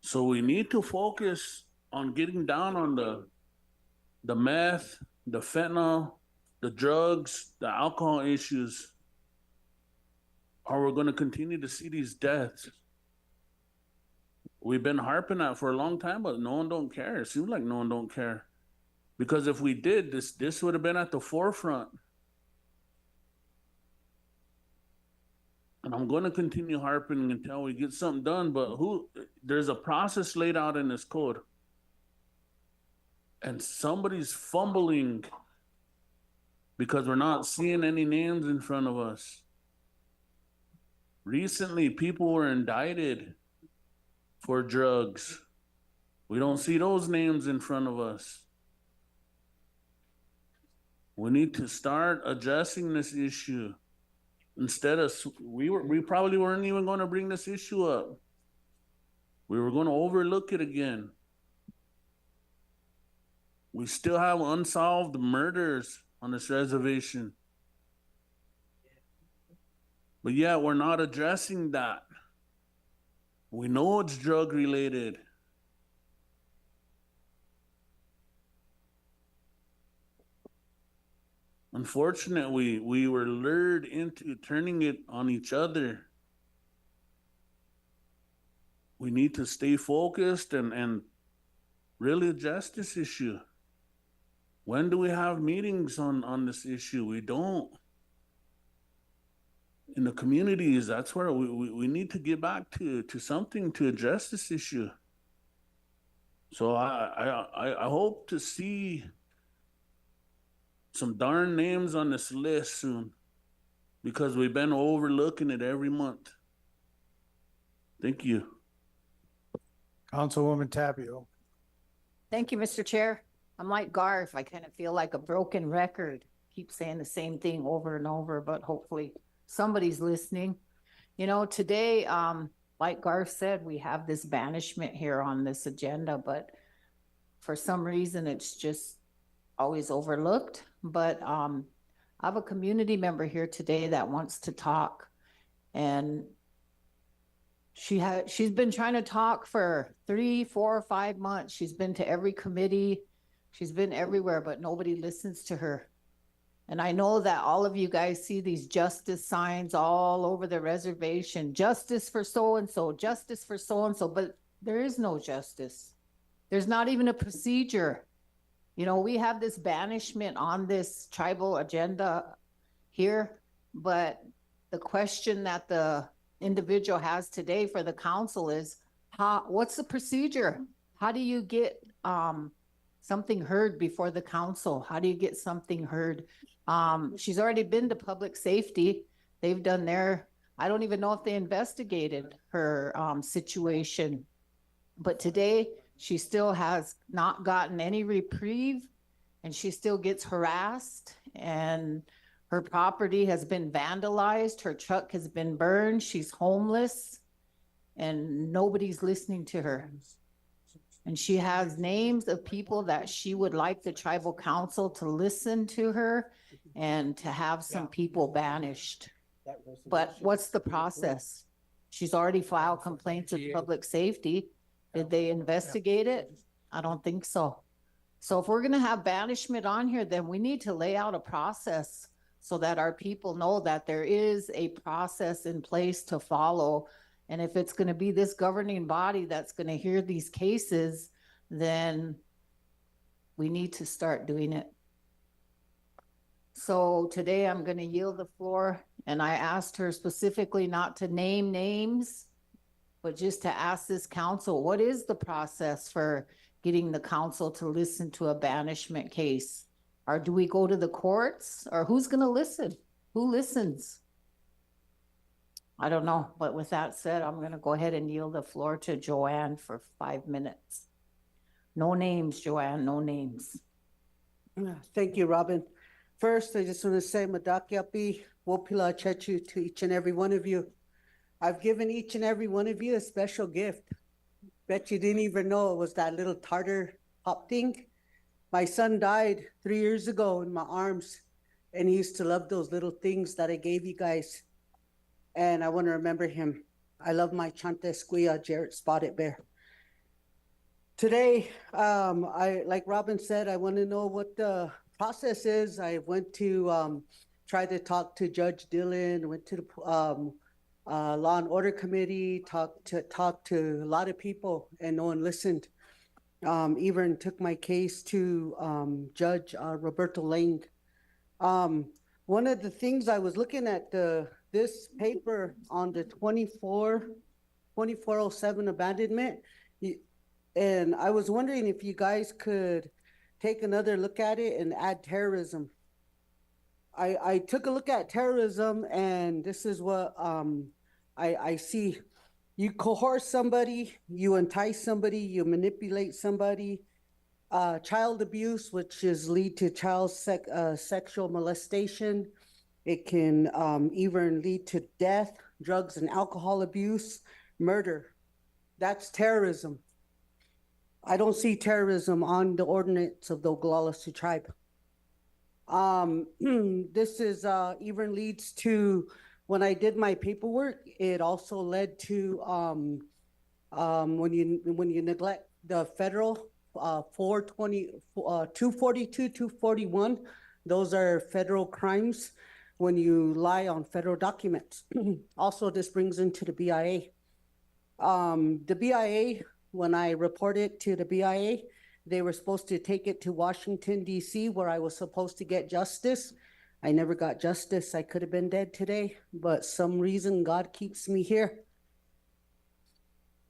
So we need to focus on getting down on the meth, the fentanyl, the drugs, the alcohol issues, or we're going to continue to see these deaths. We've been harping that for a long time, but no one don't care. It seems like no one don't care. Because if we did, this would have been at the forefront. And I'm going to continue harping until we get something done, but there's a process laid out in this code. And somebody's fumbling because we're not seeing any names in front of us. Recently, people were indicted for drugs. We don't see those names in front of us. We need to start addressing this issue. Instead of, we probably weren't even going to bring this issue up. We were going to overlook it again. We still have unsolved murders on this reservation. But yeah, we're not addressing that. We know it's drug related. Unfortunately, we were lured into turning it on each other. We need to stay focused and really address this issue. When do we have meetings on this issue? We don't. In the communities, that's where we need to get back to something to address this issue. So I hope to see some darn names on this list soon, because we've been overlooking it every month. Thank you. Councilwoman Tapio. Thank you, Mr. Chair. I'm like Garth. I kind of feel like a broken record. Keep saying the same thing over and over, but hopefully somebody's listening. You know, today, like Garth said, we have this banishment here on this agenda, but for some reason it's just always overlooked. But I have a community member here today that wants to talk, and she's been trying to talk for 3, 4, 5 months. She's been to every committee. She's been everywhere, but nobody listens to her. And I know that all of you guys see these justice signs all over the reservation. Justice for so-and-so, justice for so-and-so, but there is no justice. There's not even a procedure. You know, we have this banishment on this tribal agenda here, but the question that the individual has today for the council is, what's the procedure? How do you get something heard before the council? How do you get something heard? She's already been to public safety. They've done I don't even know if they investigated her situation. But today, she still has not gotten any reprieve, and she still gets harassed, and her property has been vandalized, her truck has been burned, she's homeless, and nobody's listening to her. And she has names of people that she would like the tribal council to listen to her and to have some people banished. But what's the process? She's already filed complaints with public safety. Did they investigate it? I don't think so. So if we're gonna have banishment on here, then we need to lay out a process so that our people know that there is a process in place to follow. And if it's gonna be this governing body that's gonna hear these cases, then we need to start doing it. So today I'm gonna yield the floor, and I asked her specifically not to name names, but just to ask this council, what is the process for getting the council to listen to a banishment case? Or do we go to the courts, or who's gonna listen? Who listens? I don't know, but with that said, I'm gonna go ahead and yield the floor to Joanne for 5 minutes. No names, Joanne, no names. Thank you, Robin. First, I just want to say Madakiapi, Wopila Chechu to each and every one of you. I've given each and every one of you a special gift. Bet you didn't even know it was that little tartar pop thing. My son died 3 years ago in my arms, and he used to love those little things that I gave you guys. And I want to remember him. I love my Chanta Esquia, Jarrett Spotted Bear. Today, like Robin said, I want to know what the process is. I went to try to talk to Judge Dillon, went to the Law and Order Committee, talked to a lot of people, and no one listened. Even took my case to Judge Roberto Lang. One of the things I was looking at this paper on the 2407 abandonment, and I was wondering if you guys could take another look at it and add terrorism. I took a look at terrorism, and this is what I see. You coerce somebody, you entice somebody, you manipulate somebody. Child abuse, which is lead to child sexual molestation. It can even lead to death, drugs and alcohol abuse, murder. That's terrorism. I don't see terrorism on the ordinance of the Oglala Sioux tribe. This is even leads to, when I did my paperwork, it also led to when you neglect the federal 242, 241, those are federal crimes when you lie on federal documents. Also, this brings into the BIA. The BIA, when I reported to the BIA, they were supposed to take it to Washington, D.C., where I was supposed to get justice. I never got justice. I could have been dead today, but some reason God keeps me here.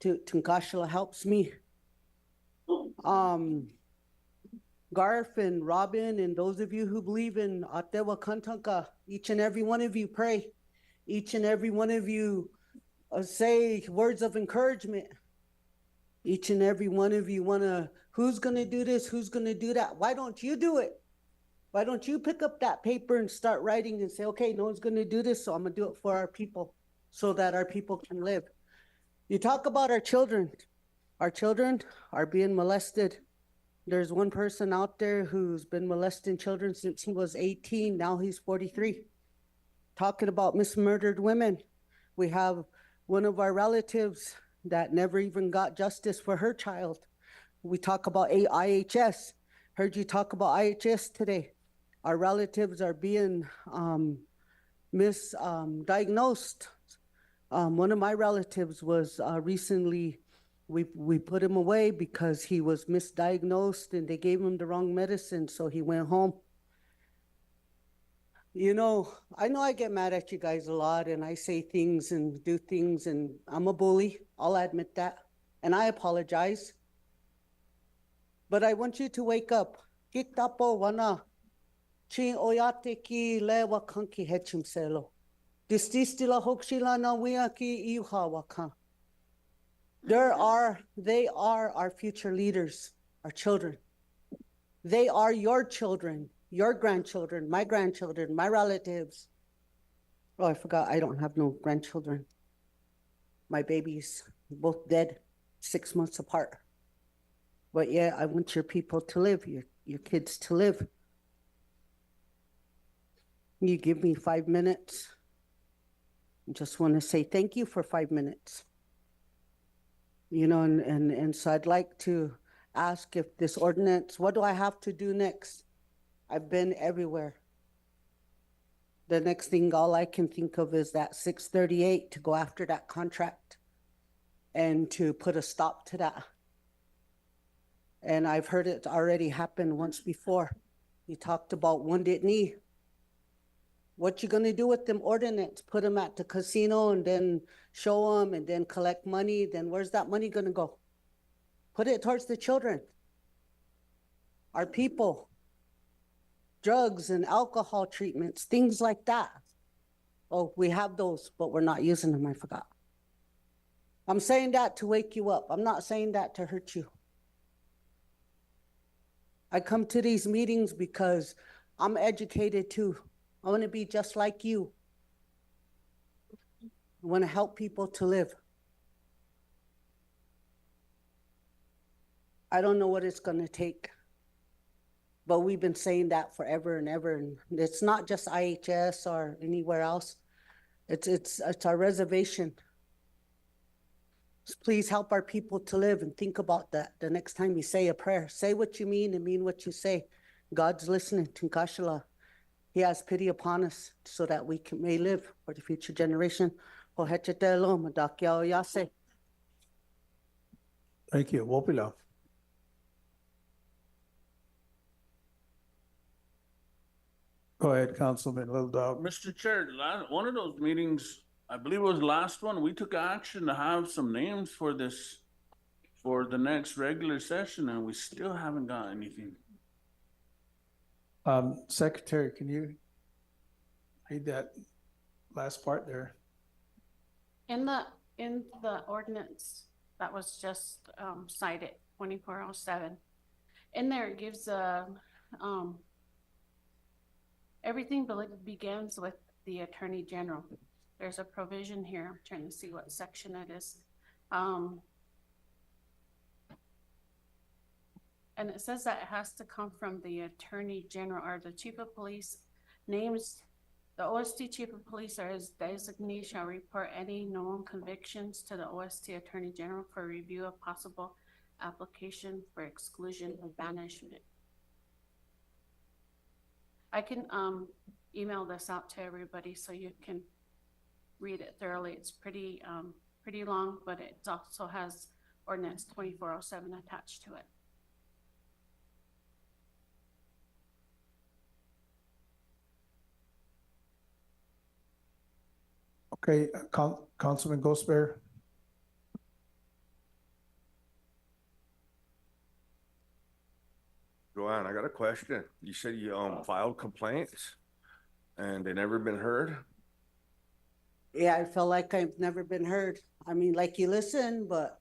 Tunkashila helps me. Garth and Robin and those of you who believe in Atewa Kantanka, each and every one of you pray. Each and every one of you say words of encouragement. Each and every one of you wanna, who's gonna do this, who's gonna do that? Why don't you do it? Why don't you pick up that paper and start writing and say, okay, no one's gonna do this, so I'm gonna do it for our people so that our people can live. You talk about our children. Our children are being molested. There's one person out there who's been molesting children since he was 18, now he's 43. Talking about mismurdered women. We have one of our relatives that never even got justice for her child. We talk about IHS. Heard you talk about IHS today. Our relatives are being misdiagnosed. One of my relatives was recently, we put him away because he was misdiagnosed and they gave him the wrong medicine, so he went home. You know I get mad at you guys a lot and I say things and do things and I'm a bully. I'll admit that. And I apologize. But I want you to wake up. Kitapo wana. Chi oyate ki lewa kanki hechim selo. Dististila hokshila na wia ki iuha waka. They are our future leaders, our children. They are your children, your grandchildren, my relatives. Oh, I forgot, I don't have no grandchildren. My babies, both dead, 6 months apart. But yeah, I want your people to live, your kids to live. You give me 5 minutes. I just want to say thank you for 5 minutes. You know, and so I'd like to ask if this ordinance, what do I have to do next? I've been everywhere. The next thing, all I can think of is that 638 to go after that contract and to put a stop to that. And I've heard it already happen once before. You talked about Wounded Knee. What you gonna do with them ordinance? Put them at the casino and then show them and then collect money? Then where's that money gonna go? Put it towards the children, our people, drugs and alcohol treatments, things like that. Oh, we have those, but we're not using them, I forgot. I'm saying that to wake you up. I'm not saying that to hurt you. I come to these meetings because I'm educated too. I want to be just like you. I want to help people to live. I don't know what it's going to take, but we've been saying that forever and ever. And it's not just IHS or anywhere else. It's our reservation. So please help our people to live and think about that. The next time you say a prayer, say what you mean and mean what you say. God's listening. Tinkashala. He has pity upon us so that we may live for the future generation. Thank you. Wopila. Go ahead, Councilman Little Dog. Mr. Chair, one of those meetings, I believe it was the last one, we took action to have some names for this, for the next regular session, and we still haven't got anything. Secretary, can you read that last part there? In the ordinance that was just cited, 2407, in there it gives everything begins with the Attorney General. There's a provision here. I'm trying to see what section it is. And it says that it has to come from the Attorney General or the Chief of Police. Names, the OST Chief of Police or his designee shall report any known convictions to the OST Attorney General for review of possible application for exclusion or banishment. I can email this out to everybody so you can read it thoroughly. It's pretty long, but it also has ordinance 2407 attached to it. Okay, Councilman Gosper. Joanne, I got a question. You said you filed complaints and they never been heard? Yeah, I feel like I've never been heard. I mean, like you listen, but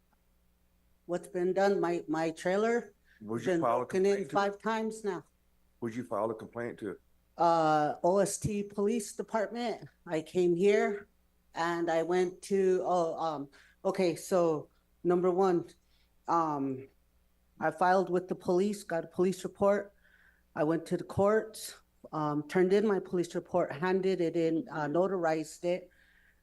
what's been done? My trailer Would been you file a broken in complaint to? 5 times now. Would you file a complaint to? OST Police Department. I came here and I went to, okay, so number 1, I filed with the police, got a police report. I went to the courts, turned in my police report, handed it in, notarized it.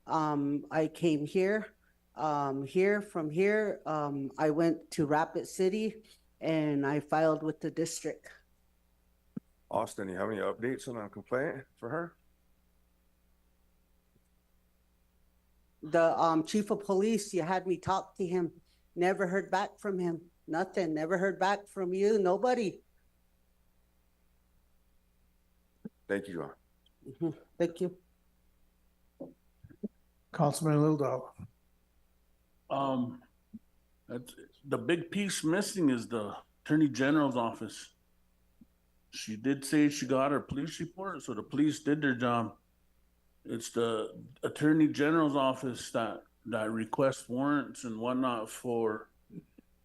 I came here, from here, I went to Rapid City and I filed with the district. Austin, you have any updates on a complaint for her? The chief of police, you had me talk to him, never heard back from him, nothing, never heard back from you, nobody. Thank you, John. Thank you. Councilman Little Dog. The big piece missing is the Attorney General's office. She did say she got her police report, so the police did their job. It's the Attorney General's office that that request warrants and whatnot for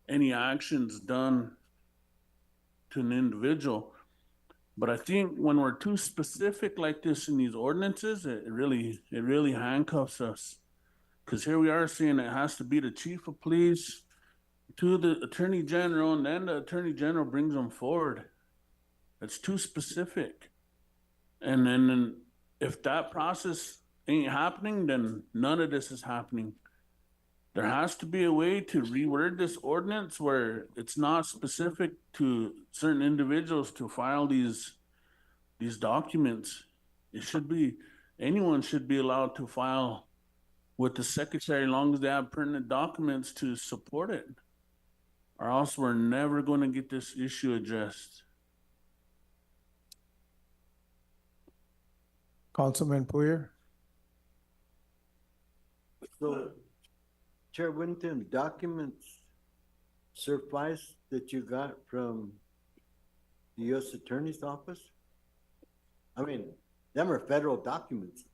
any actions done to an individual. But I think when we're too specific like this in these ordinances, it really handcuffs us. Cause here we are saying it has to be the chief of police to the attorney general, and then the attorney general brings them forward. It's too specific. And then if that process ain't happening, then none of this is happening. There has to be a way to reword this ordinance where it's not specific to certain individuals to file these documents. It should be, anyone should be allowed to file with the secretary as long as they have pertinent documents to support it. Or else we're never going to get this issue addressed. Councilman Puyer? So, Chair Winton, documents suffice that you got from the U.S. Attorney's Office? I mean, them are federal documents.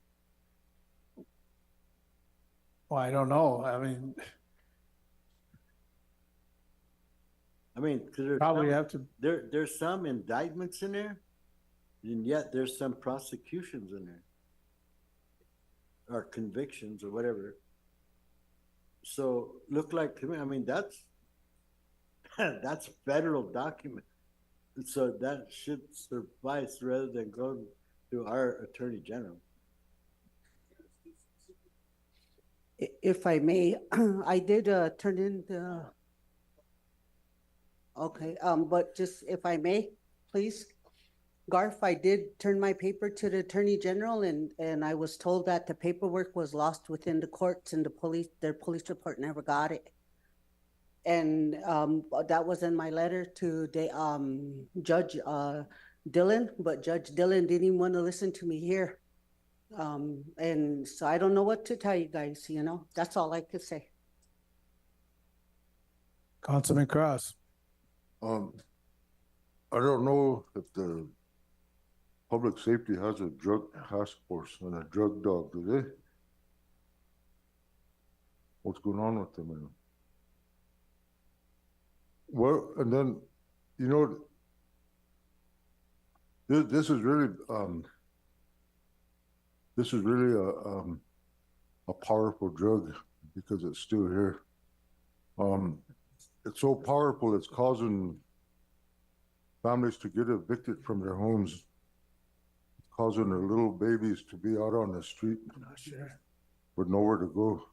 Well, I don't know. I mean, 'cause there's Probably some- have to, there's some indictments in there, and yet there's some prosecutions in there. Or convictions or whatever. So look like to me, I mean, that's that's federal document. And so that should suffice rather than go to our Attorney General. If I may, I did turn in the, okay, but just if I may, please. Garf, I did turn my paper to the Attorney General and I was told that the paperwork was lost within the courts and their police report never got it. And that was in my letter to Judge Dillon, but Judge Dillon didn't even want to listen to me here. And so I don't know what to tell you guys, you know, that's all I could say. Councilman Cross? I don't know if the public safety has a drug task force and a drug dog, do they? What's going on with them? Man? Well, and then, you know, this is really a powerful drug because it's still here. It's so powerful, it's causing families to get evicted from their homes, causing their little babies to be out on the street with nowhere to go.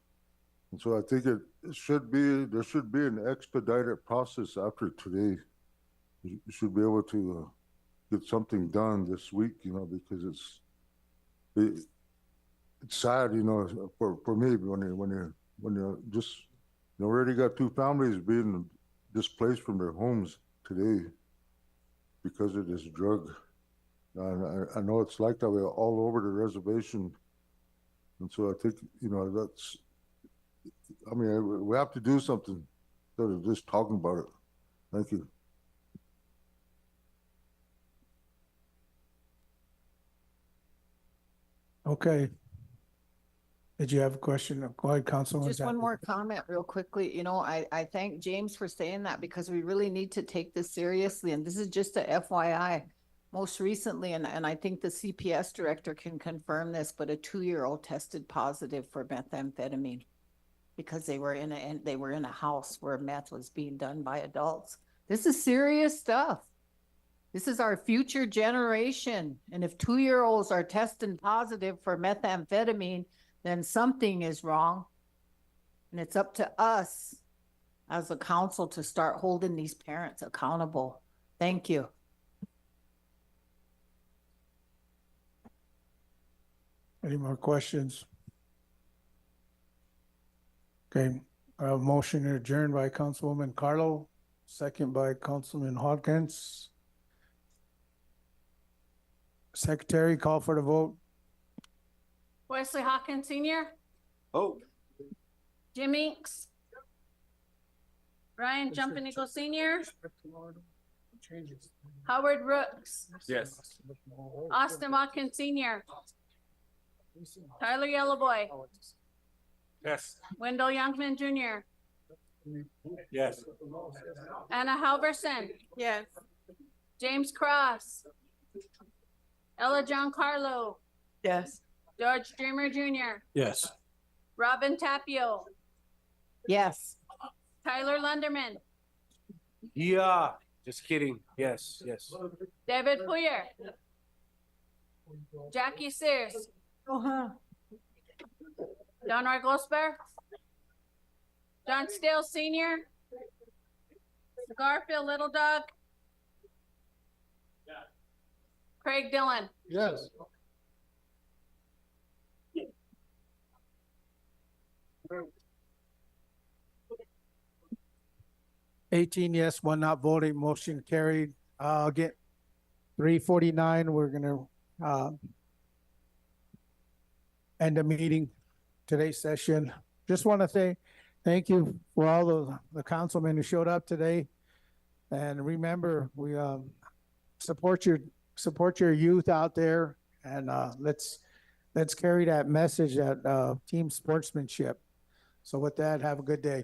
And so I think there should be an expedited process after today. You should be able to get something done this week, you know, because it's sad, you know, for me when you just, you know, we already got 2 families being displaced from their homes today because of this drug. I know it's like that way all over the reservation. And so I think, you know, I mean, we have to do something instead of just talking about it. Thank you. Okay. Did you have a question? Go ahead, Councilwoman. Just one more comment real quickly. You know, I thank James for saying that because we really need to take this seriously. And this is just a FYI. Most recently, and I think the CPS director can confirm this, but a 2-year-old tested positive for methamphetamine because they were in a house where meth was being done by adults. This is serious stuff. This is our future generation. And if 2-year-olds are testing positive for methamphetamine, then something is wrong. And it's up to us as a council to start holding these parents accountable. Thank you. Any more questions? Okay, motion adjourned by Councilwoman Carlo, second by Councilman Hawkins. Secretary, call for the vote. Wesley Hawkins Senior, Oh, Jim Inks, Ryan Jumping Eagle Senior, Howard Rooks, yes. Austin Watkins Senior, Tyler Yellowboy, Yes. Wendell Youngman Jr., Yes. Anna Halverson, Yes. James Cross, Ella Giancarlo, Yes. George Dreamer Jr., Yes. Robin Tapio, Yes. Tyler Lunderman, Yeah, just kidding. Yes, yes. David Poyer, Jackie Sears, Uh-huh. Don Gosper, John Stale Senior, Garfield Little Dog, Craig Dillon. Yes. Eighteen yes, one not voting, motion carried. Get 3:49, we're gonna end the meeting, today's session. Just want to say thank you for all the councilmen who showed up today. And remember, we support your youth out there, and let's carry that message, that team sportsmanship. So with that, have a good day.